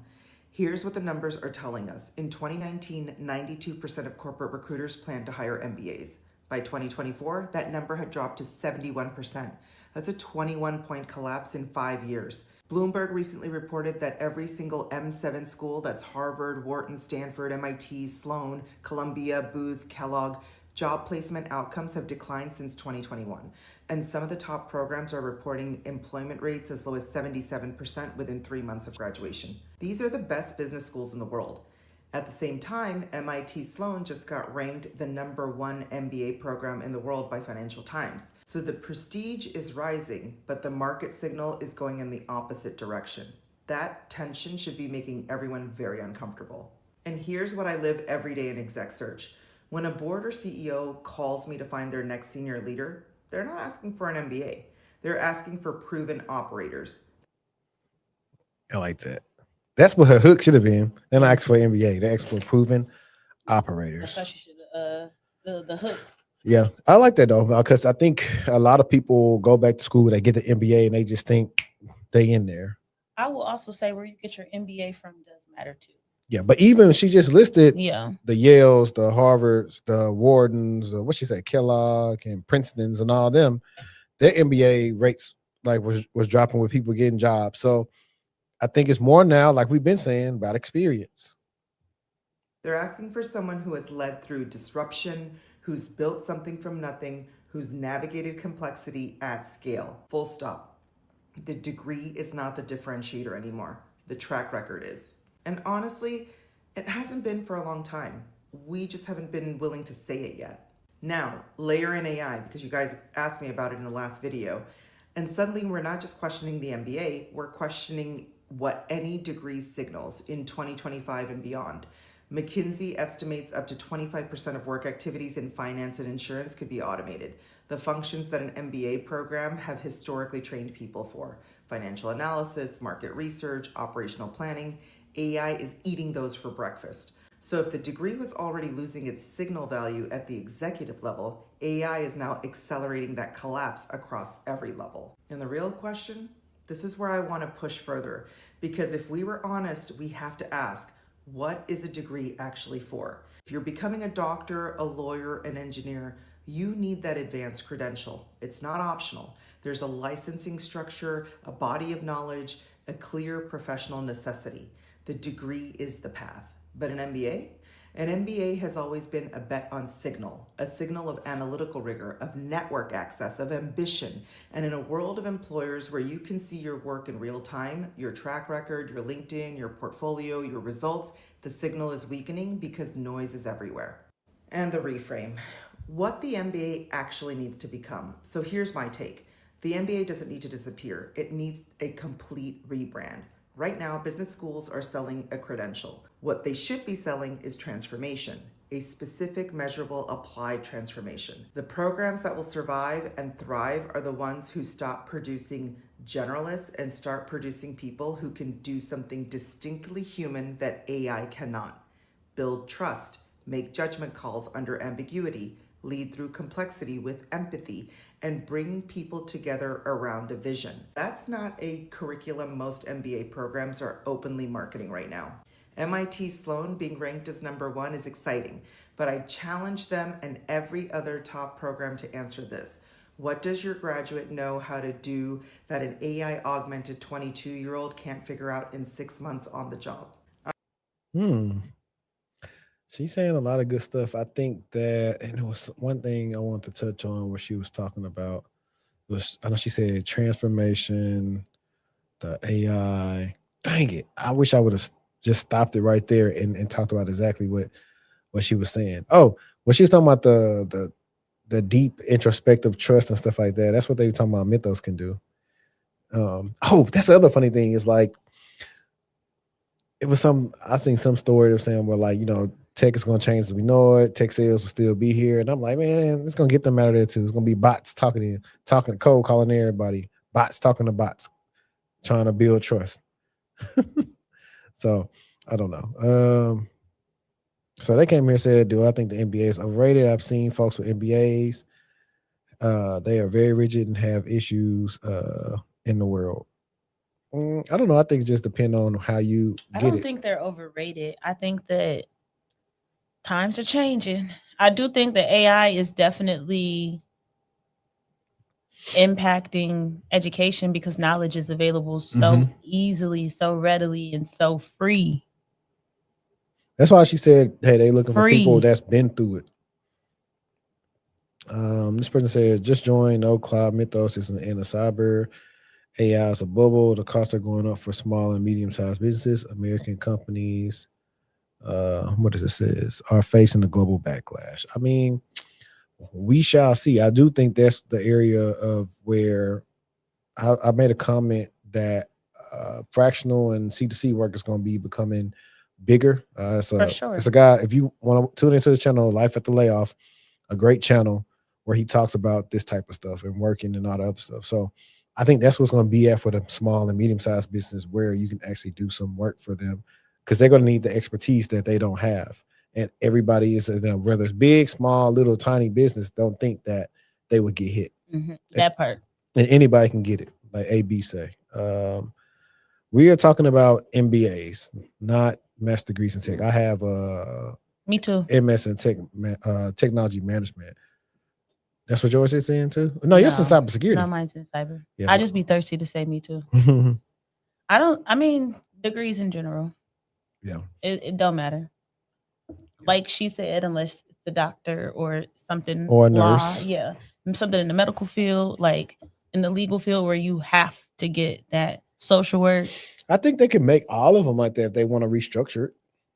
Here's what the numbers are telling us. In 2019, 92% of corporate recruiters planned to hire MBAs. By 2024, that number had dropped to 71%. That's a 21-point collapse in 5 years. Bloomberg recently reported that every single M7 school, that's Harvard, Wharton, Stanford, MIT, Sloan, Columbia, Booth, Kellogg, job placement outcomes have declined since 2021. And some of the top programs are reporting employment rates as low as 77% within 3 months of graduation. These are the best business schools in the world. At the same time, MIT Sloan just got ranked the #1 MBA program in the world by Financial Times. So the prestige is rising, but the market signal is going in the opposite direction. That tension should be making everyone very uncomfortable. And here's what I live every day in exec search. When a board or CEO calls me to find their next senior leader, they're not asking for an MBA. They're asking for proven operators. I like that. That's what her hook should have been. Then I asked for MBA. They asked for proven operators. That's how she should the hook. Yeah, I like that though, because I think a lot of people go back to school, they get the MBA, and they just think they in there. I will also say where you get your MBA from does matter too. Yeah, but even she just listed Yeah. the Yales, the Harvards, the Wardens, what she said, Kellogg and Princeton's and all them, their MBA rates like was dropping with people getting jobs. So I think it's more now, like we've been saying, about experience. They're asking for someone who has led through disruption, who's built something from nothing, who's navigated complexity at scale. Full stop. The degree is not the differentiator anymore. The track record is. And honestly, it hasn't been for a long time. We just haven't been willing to say it yet. Now, layer in AI, because you guys asked me about it in the last video. And suddenly we're not just questioning the MBA, we're questioning what any degree signals in 2025 and beyond. McKinsey estimates up to 25% of work activities in finance and insurance could be automated. The functions that an MBA program have historically trained people for: financial analysis, market research, operational planning. AI is eating those for breakfast. So if the degree was already losing its signal value at the executive level, AI is now accelerating that collapse across every level. And the real question, this is where I want to push further, because if we were honest, we have to ask, what is a degree actually for? If you're becoming a doctor, a lawyer, an engineer, you need that advanced credential. It's not optional. There's a licensing structure, a body of knowledge, a clear professional necessity. The degree is the path. But an MBA? An MBA has always been a bet on signal, a signal of analytical rigor, of network access, of ambition. And in a world of employers where you can see your work in real time, your track record, your LinkedIn, your portfolio, your results, the signal is weakening because noise is everywhere. And the reframe. What the MBA actually needs to become. So here's my take. The MBA doesn't need to disappear. It needs a complete rebrand. Right now, business schools are selling a credential. What they should be selling is transformation, a specific, measurable, applied transformation. The programs that will survive and thrive are the ones who stop producing generalists and start producing people who can do something distinctly human that AI cannot. Build trust, make judgment calls under ambiguity, lead through complexity with empathy, and bring people together around a vision. That's not a curriculum most MBA programs are openly marketing right now. MIT Sloan being ranked as #1 is exciting, but I challenge them and every other top program to answer this. What does your graduate know how to do that an AI augmented 22-year-old can't figure out in 6 months on the job? She's saying a lot of good stuff. I think that, and it was one thing I wanted to touch on where she was talking about was, I know she said transformation, the AI. Dang it. I wish I would have just stopped it right there and talked about exactly what she was saying. Oh, when she was talking about the deep introspective trust and stuff like that, that's what they were talking about Mythos can do. Oh, that's the other funny thing is like, it was I seen some story of saying, well, like, you know, tech is going to change as we know it. Tech sales will still be here. And I'm like, man, it's going to get them out of there too. It's going to be bots talking cold calling everybody, bots talking to bots, trying to build trust. So I don't know. So they came here and said, do I think the MBA is overrated? I've seen folks with MBAs. They are very rigid and have issues in the world. I don't know. I think it just depends on how you get it. I don't think they're overrated. I think that times are changing. I do think that AI is definitely impacting education because knowledge is available so easily, so readily, and so free. That's why she said, hey, they looking for people that's been through it. This person says, just joined. No, Claude Mythos is in the end of cyber. AI is a bubble. The costs are going up for small and medium-sized businesses. American companies, what does it says, are facing a global backlash. I mean, we shall see. I do think that's the area of where I made a comment that fractional and C2C work is going to be becoming bigger. It's a guy, if you want to tune into the channel, Life at the Layoff, a great channel where he talks about this type of stuff and working and all the other stuff. So I think that's what's going to be at for the small and medium-sized business, where you can actually do some work for them, because they're going to need the expertise that they don't have. And everybody is, whether it's big, small, little, tiny business, don't think that they would get hit. That part. And anybody can get it, like AB say. We are talking about MBAs, not master degrees in tech. I have me too. MS in technology management. That's what yours is saying too? No, yours is cybersecurity. No, mine's in cyber. Yeah, I just be thirsty to say me too. I mean, degrees in general. Yeah. It don't matter. Like she said, unless it's a doctor or something. Or a nurse. Yeah. Something in the medical field, like in the legal field, where you have to get that social work. I think they can make all of them like that if they want to restructure it.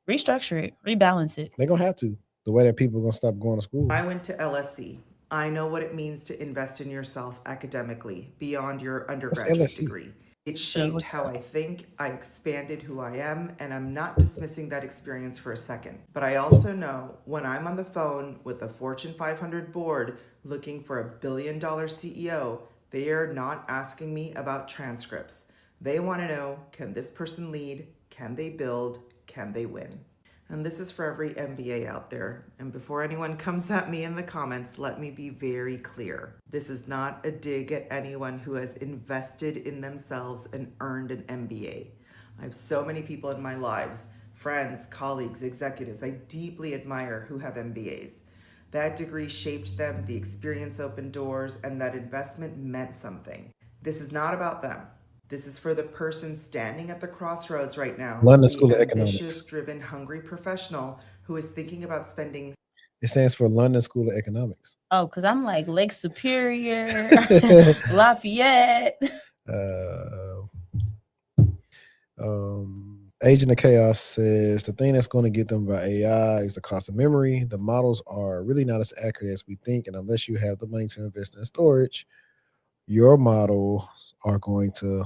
Restructure it, rebalance it. They're going to have to. The way that people are going to stop going to school. I went to LSE. I know what it means to invest in yourself academically beyond your undergraduate degree. It shaped how I think, I expanded who I am, and I'm not dismissing that experience for a second. But I also know when I'm on the phone with a Fortune 500 board looking for $1 billion CEO, they are not asking me about transcripts. They want to know, can this person lead? Can they build? Can they win? And this is for every MBA out there. And before anyone comes at me in the comments, let me be very clear. This is not a dig at anyone who has invested in themselves and earned an MBA. I have so many people in my lives, friends, colleagues, executives, I deeply admire who have MBAs. That degree shaped them, the experience opened doors, and that investment meant something. This is not about them. This is for the person standing at the crossroads right now. London School of Ambitious, Economics. driven, hungry professional who is thinking about spending. It stands for London School of Economics. Oh, because I'm like Lake Superior, Lafayette. Agent of Chaos says the thing that's going to get them by AI is the cost of memory. The models are really not as accurate as we think, and unless you have the money to invest in storage, your models are going to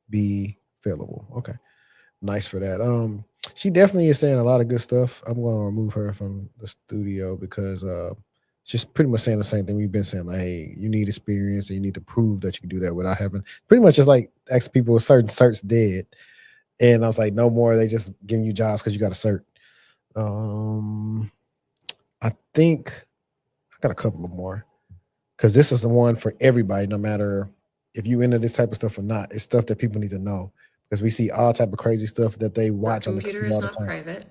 be failable. Okay, nice for that. She definitely is saying a lot of good stuff. I'm going to remove her from the studio because she's pretty much saying the same thing we've been saying. Like, hey, you need experience and you need to prove that you can do that without having. Pretty much just like asking people a certain cert's dead, and I was like, no more. They just giving you jobs because you got a cert. I think I got a couple of more because this is the one for everybody, no matter if you into this type of stuff or not. It's stuff that people need to know because we see all type of crazy stuff that they watch on the computer is all the not time. private.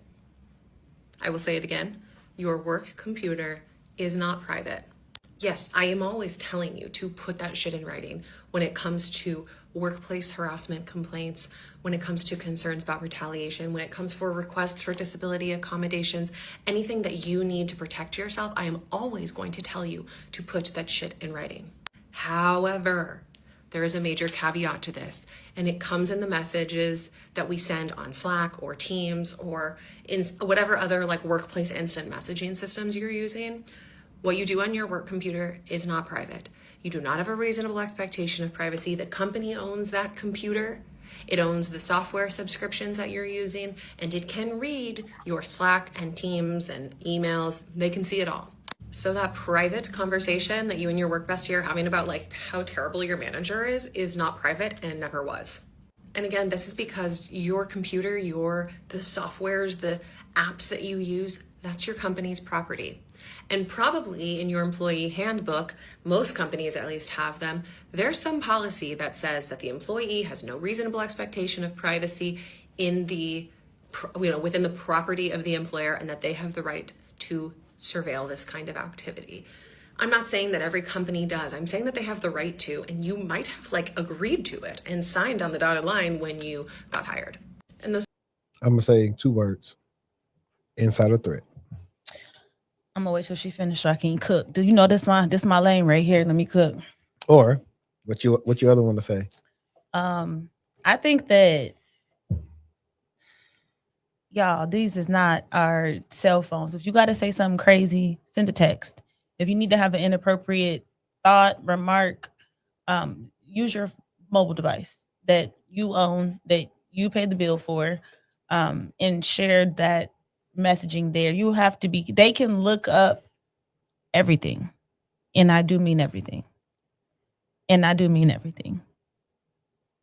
I will say it again. Your work computer is not private. Yes, I am always telling you to put that shit in writing when it comes to workplace harassment complaints, when it comes to concerns about retaliation, when it comes for requests for disability accommodations, anything that you need to protect yourself, I am always going to tell you to put that shit in writing. However, there is a major caveat to this, and it comes in the messages that we send on Slack or Teams or in whatever other like workplace instant messaging systems you're using. What you do on your work computer is not private. You do not have a reasonable expectation of privacy. The company owns that computer. It owns the software subscriptions that you're using, and it can read your Slack and Teams and emails. They can see it all. So that private conversation that you and your work bestie are having about like how terrible your manager is not private and never was. And again, this is because your computer, the softwares, the apps that you use, that's your company's property. And probably in your employee handbook, most companies at least have them, there's some policy that says that the employee has no reasonable expectation of privacy in the, within the property of the employer, and that they have the right to surveil this kind of activity. I'm not saying that every company does. I'm saying that they have the right to, and you might have like agreed to it and signed on the dotted line when you got hired. And those. I'm gonna say 2 words: insider threat. I'm gonna wait till she finished so I can cook. Do you know this my lane right here? Let me cook. Or what you other one to say? I think that y'all, these is not our cell phones. If you got to say something crazy, send a text. If you need to have an inappropriate thought, remark, use your mobile device that you own, that you pay the bill for, and share that messaging there. You have to be, they can look up everything. And I do mean everything.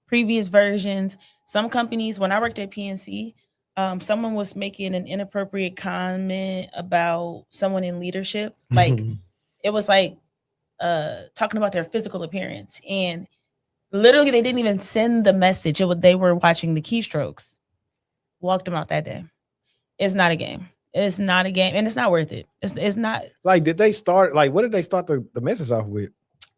Previous versions, some companies, when I worked at PNC, someone was making an inappropriate comment about someone in leadership. Like it was like talking about their physical appearance. And literally they didn't even send the message. They were watching the keystrokes. Walked them out that day. It's not a game. It's not a game. And it's not worth it. It's not. Like, did they start, like, what did they start the message off with?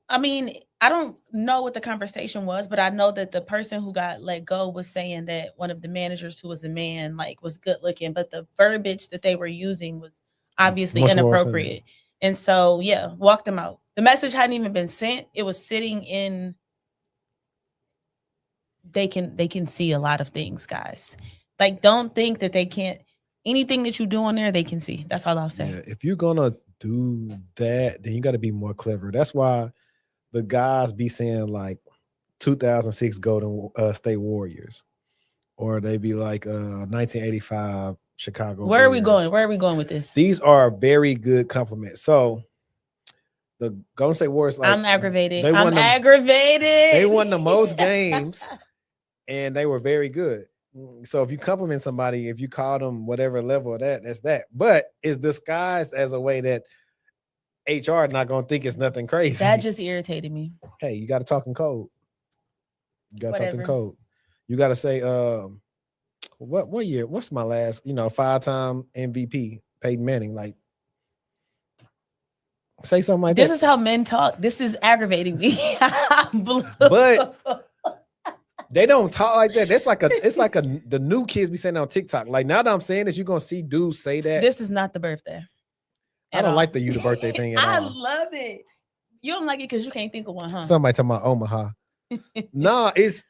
I mean, I don't know what the conversation was, but I know that the person who got let go was saying that one of the managers, who was a man, like was good looking, but the verbiage that they were using was obviously inappropriate. And so, yeah, walked them out. The message hadn't even been sent. It was sitting in. They can see a lot of things, guys. Like, don't think that they can't. Anything that you do on there, they can see. That's all I'll say. Yeah, if you're gonna do that, then you got to be more clever. That's why the guys be saying like 2006 Golden State Warriors, or they be like 1985 Chicago. Where are we going? Where are we going with this? These are very good compliments. So the Golden State Warriors, like, I'm aggravated. I'm aggravated. They won the most games, and they were very good. So if you compliment somebody, if you call them whatever level of that, that's that. But it's disguised as a way that HR not gonna think it's nothing crazy. That just irritated me. Hey, you got to talk in code. You got to talk in Whatever. code. You got to say, what year? What's my last? 5-time MVP, Peyton Manning. Like, say something like This that. is how men talk. This is aggravating me. But they don't talk like that. It's like the new kids be saying on TikTok. Like, now that I'm saying this, you're gonna see dudes say that. This is not the birthday. I don't like the you the birthday thing at I all. love it. You don't like it because you can't think of one, huh? Somebody talking about Omaha. Nah, it's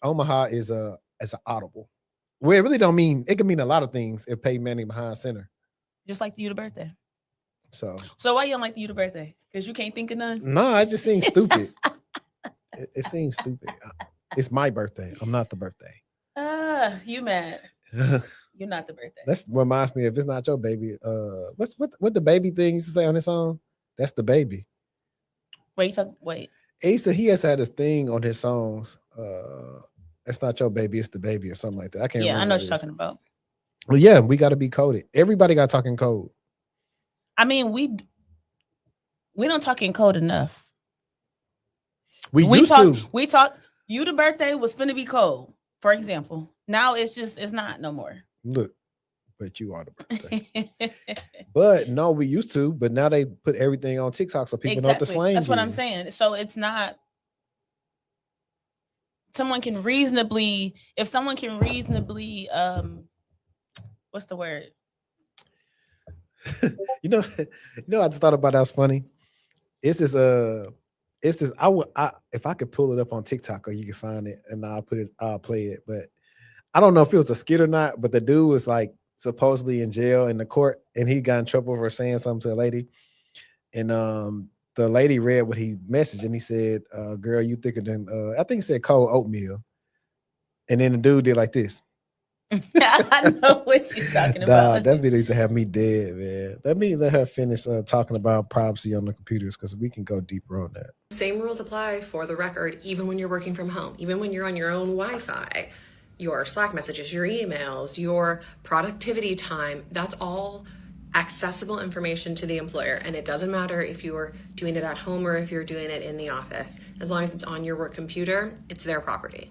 Omaha is an audible. Well, it really don't mean, it can mean a lot of things if Peyton Manning behind center. Just like the you the birthday. So why you don't like the you the birthday? Because you can't think of none? no, it just seems stupid. It seems stupid. It's my birthday. I'm not the birthday. You mad. You're not the birthday. That's what reminds me, if it's not your baby, what the baby thing used to say on his song? That's the baby. Wait. He has had this thing on his songs. It's not your baby, it's the baby, or something like that. I can't remember. I know what you're talking about. Well, yeah, we got to be coded. Everybody got talking code. I mean, we don't talk in code enough. We used to. We talk. You the birthday was finna be code, for example. Now it's not no more. Look, but you are the birthday. But no, we used to. But now they put everything on TikTok so people know what the slang That's what is. I'm saying. So it's not. If someone can reasonably, what's the word? I just thought about that was funny. It's this if I could pull it up on TikTok, or you can find it and I'll play it. But I don't know if it was a skit or not, but the dude was like supposedly in jail in the court, and he got in trouble for saying something to a lady. And the lady read what he messaged, and he said, girl, you thicker than I think he said cold oatmeal. And then the dude did like this. I know what you're talking about. That video used to have me dead, man. Let her finish talking about privacy on the computers, because we can go deeper on that. Same rules apply, for the record, even when you're working from home, even when you're on your own Wi-Fi, your Slack messages, your emails, your productivity time, that's all accessible information to the employer. And it doesn't matter if you're doing it at home or if you're doing it in the office. As long as it's on your work computer, it's their property.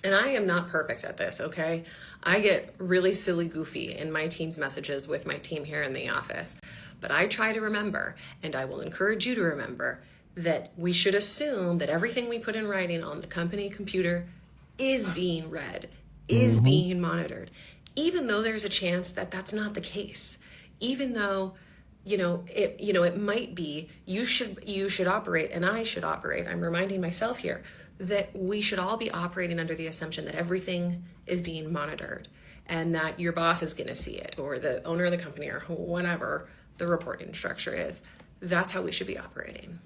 And I am not perfect at this, okay? I get really silly goofy in my team's messages with my team here in the office. But I try to remember, and I will encourage you to remember, that we should assume that everything we put in writing on the company computer is being read, is being monitored, even though there's a chance that that's not the case. Even though it might be you should operate, and I should operate. I'm reminding myself here that we should all be operating under the assumption that everything is being monitored and that your boss is going to see it, or the owner of the company, or whatever the reporting structure is. That's how we should be operating.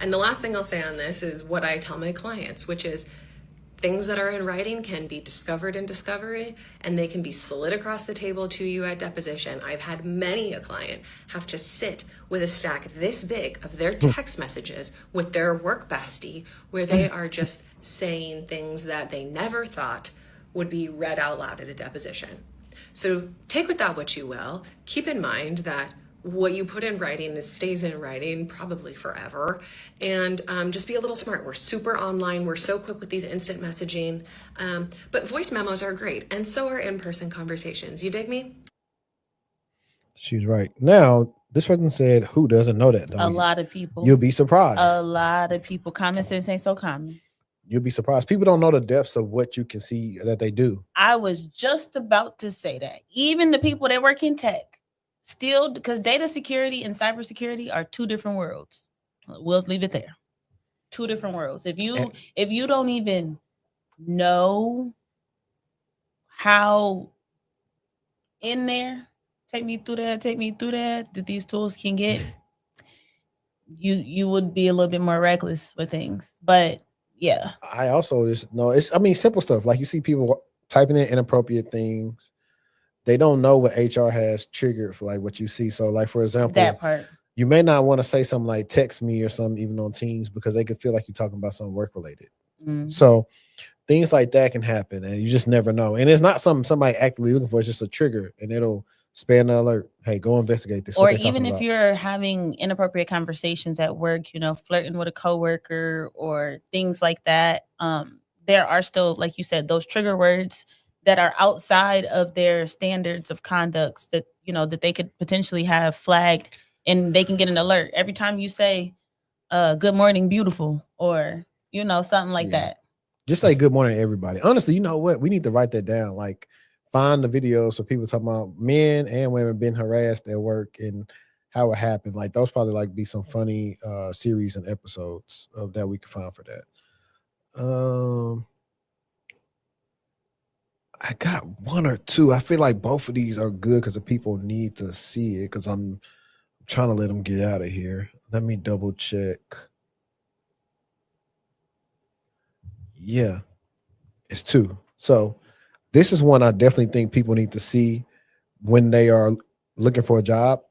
And the last thing I'll say on this is what I tell my clients, which is things that are in writing can be discovered in discovery, and they can be slid across the table to you at deposition. I've had many a client have to sit with a stack this big of their text messages with their work bestie, where they are just saying things that they never thought would be read out loud at a deposition. So take with that what you will. Keep in mind that what you put in writing stays in writing probably forever, and just be a little smart. We're super online. We're so quick with these instant messaging, but voice memos are great, and so are in-person conversations. You dig me? She's right. Now, this person said, who doesn't know that? A lot of people. You'll be surprised. A lot of people. Common sense ain't so common. You'll be surprised. People don't know the depths of what you can see that they do. I was just about to say that. Even the people that work in tech, still, because data security and cybersecurity are two different worlds. We'll leave it there. Two different worlds. If you don't even know how in there, take me through that these tools can get, you would be a little bit more reckless with things. But yeah. I also just know simple stuff. Like you see people typing in inappropriate things. They don't know what HR has triggered for like what you see. So like, for example, that part, you may not want to say something like text me or something, even on Teams, because they could feel like you're talking about something work related. Mm-hmm. So things like that can happen, and you just never know. And it's not something somebody actively looking for. It's just a trigger, and it'll span the alert. Hey, go investigate this. Or even if you're having inappropriate conversations at work, flirting with a coworker or things like that. There are still, like you said, those trigger words that are outside of their standards of conducts that, that they could potentially have flagged, and they can get an alert every time you say, good morning, beautiful, or, something like that. Just say good morning to everybody. Honestly, you know what? We need to write that down. Like, find the videos so people talking about men and women being harassed at work and how it happened. Like, those probably like be some funny series and episodes of that we can find for that. I got one or two. I feel like both of these are good because the people need to see it, because I'm trying to let them get out of here. Let me double check. Yeah, it's two. So this is one I definitely think people need to see when they are looking for a job.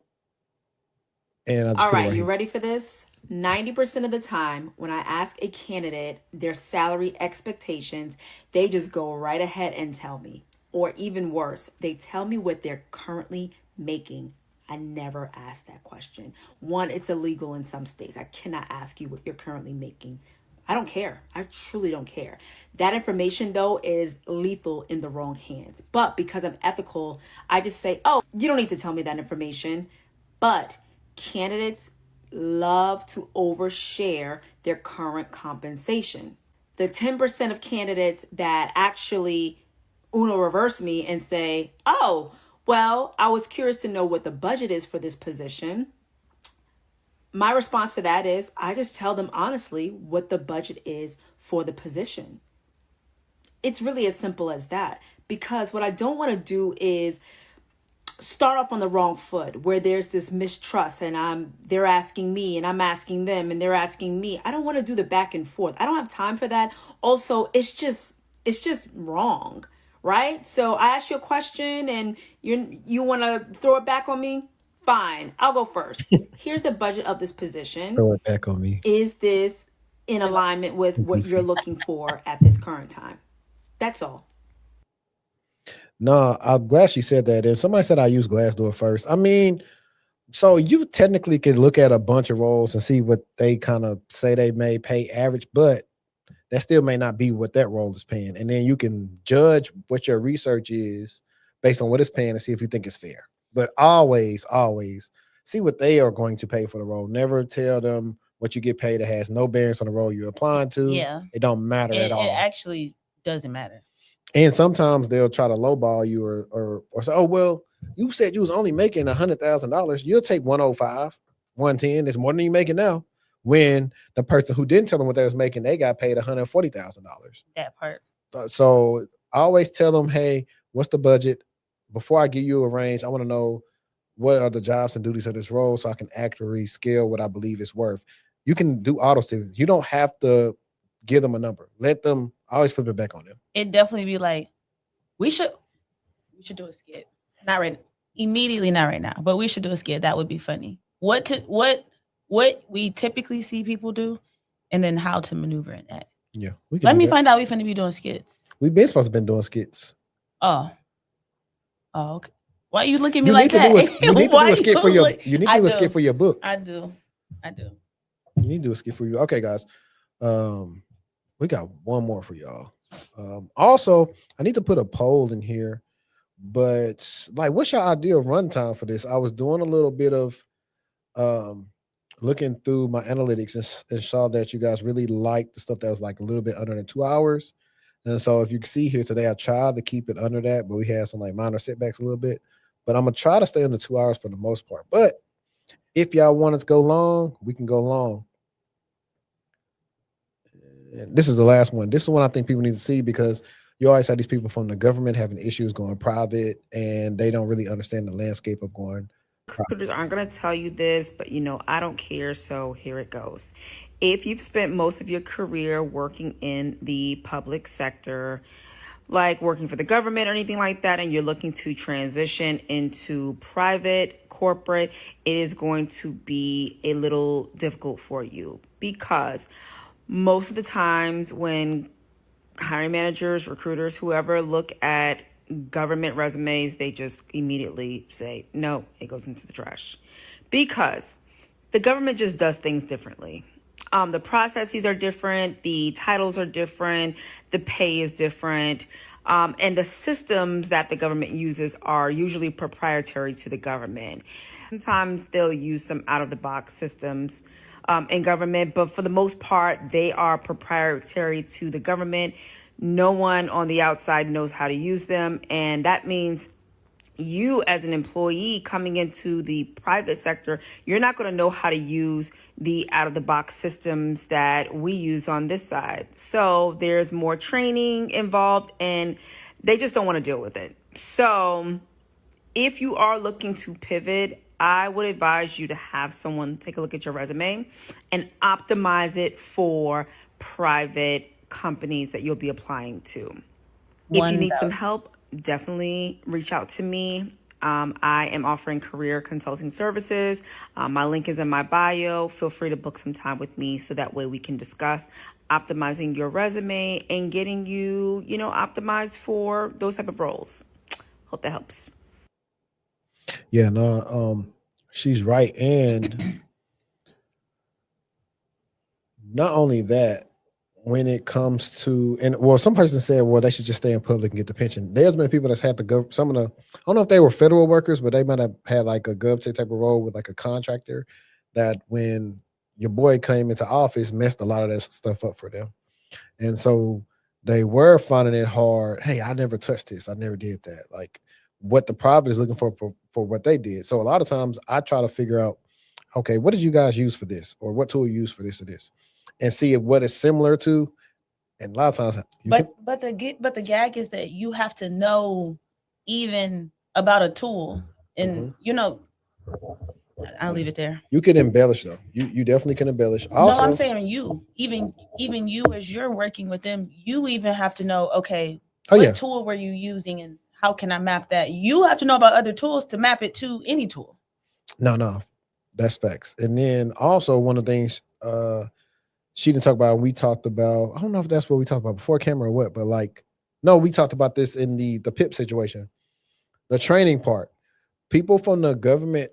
And all right, you ready for this? 90% of the time when I ask a candidate their salary expectations, they just go right ahead and tell me. Or even worse, they tell me what they're currently making. I never ask that question. One, it's illegal in some states. I cannot ask you what you're currently making. I don't care. I truly don't care. That information, though, is lethal in the wrong hands. But because I'm ethical, I just say, oh, you don't need to tell me that information. But candidates love to overshare their current compensation. The 10% of candidates that actually Uno reverse me and say, oh, well, I was curious to know what the budget is for this position. My response to that is I just tell them honestly what the budget is for the position. It's really as simple as that, because what I don't want to do is start off on the wrong foot where there's this mistrust and they're asking me and I'm asking them and they're asking me. I don't want to do the back and forth. I don't have time for that. Also, it's just wrong, right? So I ask you a question and you want to throw it back on me? Fine, I'll go first. Here's the budget of this position. Throw it back on me. Is this in alignment with what you're looking for at this current time? That's all. No, I'm glad she said that. If somebody said I use Glassdoor first, I mean, so you technically can look at a bunch of roles and see what they kind of say they may pay average, but that still may not be what that role is paying. And then you can judge what your research is based on what it's paying and see if you think it's fair. But always, always see what they are going to pay for the role. Never tell them what you get paid. It has no bearings on the role you're applying to. Yeah. It don't matter at all. It actually doesn't matter. And sometimes they'll try to lowball you or say, oh, well, you said you was only making $100,000. You'll take 105, 110. It's more than you making now. When the person who didn't tell them what they was making, they got paid $140,000. That part. So I always tell them, hey, what's the budget? Before I give you a range, I want to know what are the jobs and duties of this role so I can accurately scale what I believe it's worth. You can do auto savings. You don't have to give them a number. Let them always flip it back on them. It definitely be like, we should do a skit. Not right immediately, not right now, but we should do a skit. That would be funny. What we typically see people do, and then how to maneuver in that. Yeah. Let me find out we finna be doing skits. We've been supposed to been doing skits. Oh, okay. Why you look at me like that? You need to do a skit for your. You need to do a skit for your book. I do. You need to do a skit for you. Okay, guys. We got one more for y'all. Also, I need to put a poll in here, but like, what's your ideal runtime for this? I was doing a little bit of looking through my analytics and saw that you guys really liked the stuff that was like a little bit under than 2 hours. And so if you can see here today, I tried to keep it under that, but we had some like minor setbacks a little bit. But I'm gonna try to stay under 2 hours for the most part. But if y'all want us to go long, we can go long. And this is the last one. This is one I think people need to see, because you always have these people from the government having issues going private, and they don't really understand the landscape of going private. Recruiters aren't going to tell you this, but I don't care, so here it goes. If you've spent most of your career working in the public sector, like working for the government or anything like that, and you're looking to transition into private, corporate, it is going to be a little difficult for you, because most of the times when hiring managers, recruiters, whoever look at government resumes, they just immediately say, no, it goes into the trash, because the government just does things differently. The processes are different. The titles are different. The pay is different. And the systems that the government uses are usually proprietary to the government. Sometimes they'll use some out-of-the-box systems in government, but for the most part, they are proprietary to the government. No one on the outside knows how to use them. And that means you as an employee coming into the private sector, you're not going to know how to use the out-of-the-box systems that we use on this side. So there's more training involved, and they just don't want to deal with it. So if you are looking to pivot, I would advise you to have someone take a look at your resume and optimize it for private companies that you'll be applying to. If you need some help, definitely reach out to me. I am offering career consulting services. My link is in my bio. Feel free to book some time with me so that way we can discuss optimizing your resume and getting you, optimized for those type of roles. Hope that helps. Yeah, no, she's right. And not only that, when it comes to, and well, some person said, well, they should just stay in public and get the pension. There's been people that's had to go, some of the, I don't know if they were federal workers, but they might have had like a GovTech type of role with like a contractor, that when your boy came into office, messed a lot of that stuff up for them. And so they were finding it hard. Hey, I never touched this. I never did that. Like what the private is looking for what they did. So a lot of times I try to figure out, okay, what did you guys use for this? Or what tool you use for this or this? And see if what is similar to, and a lot of times. But the gag is that you have to know even about a tool, and I'll leave it there. You can embellish though. You definitely can embellish. Also, no, I'm saying even you as you're working with them, you even have to know, okay, what tool were you using and how can I map that? You have to know about other tools to map it to any tool. No, that's facts. And then also one of the things she didn't talk about, we talked about, I don't know if that's what we talked about before camera or what, but like, no, we talked about this in the PIP situation, the training part. People from the government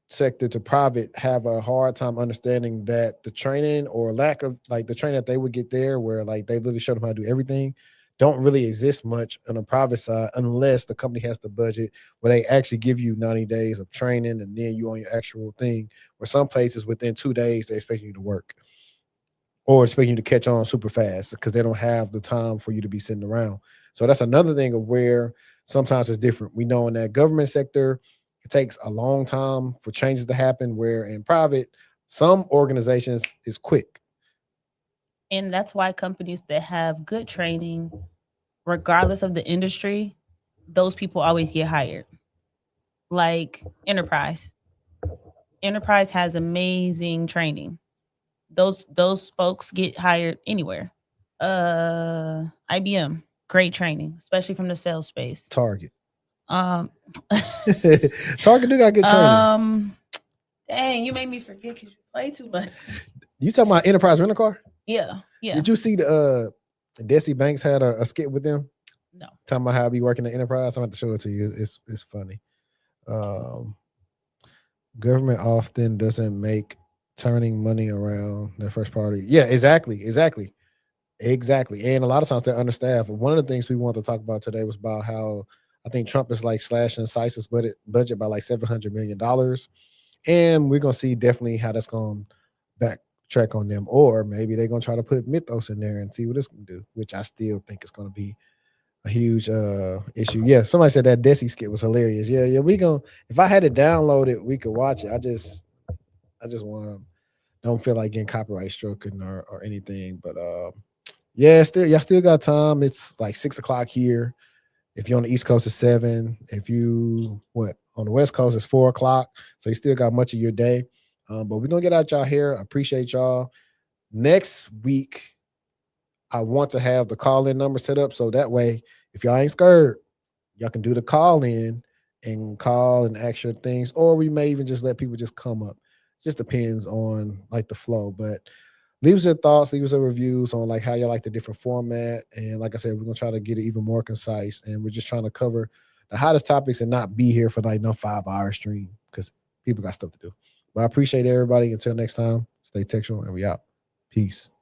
sector to private have a hard time understanding that the training or lack of like the training that they would get there, where like they literally show them how to do everything, don't really exist much on the private side unless the company has the budget where they actually give you 90 days of training and then you on your actual thing, where some places within 2 days they expect you to work. or expecting you to catch on super fast because they don't have the time for you to be sitting around. So that's another thing of where sometimes it's different. We know in that government sector, it takes a long time for changes to happen, where in private, some organizations is quick. And that's why companies that have good training, regardless of the industry, those people always get hired. Like Enterprise. Enterprise has amazing training. Those folks get hired anywhere. IBM, great training, especially from the sales space. Target. Target do got good training. Dang, you made me forget because you play too much. You talking about Enterprise Rent a Car? Yeah. Did you see the Desi Banks had a skit with them? No. Talking about how I be working at Enterprise. I'm going to show it to you. It's funny. Government often doesn't make turning money around their first party. Yeah, exactly. And a lot of times they're understaffed. One of the things we wanted to talk about today was about how I think Trump is like slashing CISA's budget by like $700 million. And we're going to see definitely how that's going to backtrack on them. Or maybe they're going to try to put Mythos in there and see what it's going to do, which I still think is going to be a huge issue. Yeah, somebody said that Desi skit was hilarious. Yeah, we gonna, if I had it downloaded, we could watch it. I just don't feel like getting copyright stricken or anything. But yeah, y'all still got time. It's like 6 o'clock here. If you're on the East Coast, it's 7. If you on the West Coast, it's 4 o'clock. So you still got much of your day. But we're gonna get out y'all here. I appreciate y'all. Next week, I want to have the call-in number set up so that way, if y'all ain't scared, y'all can do the call-in and call and ask your things, or we may even just let people just come up. Just depends on like the flow. But leave us your thoughts, leave us your reviews on like how y'all like the different format. And like I said, we're gonna try to get it even more concise. And we're just trying to cover the hottest topics and not be here for like no 5-hour stream because people got stuff to do. But I appreciate everybody. Until next time, stay textual and we out. Peace.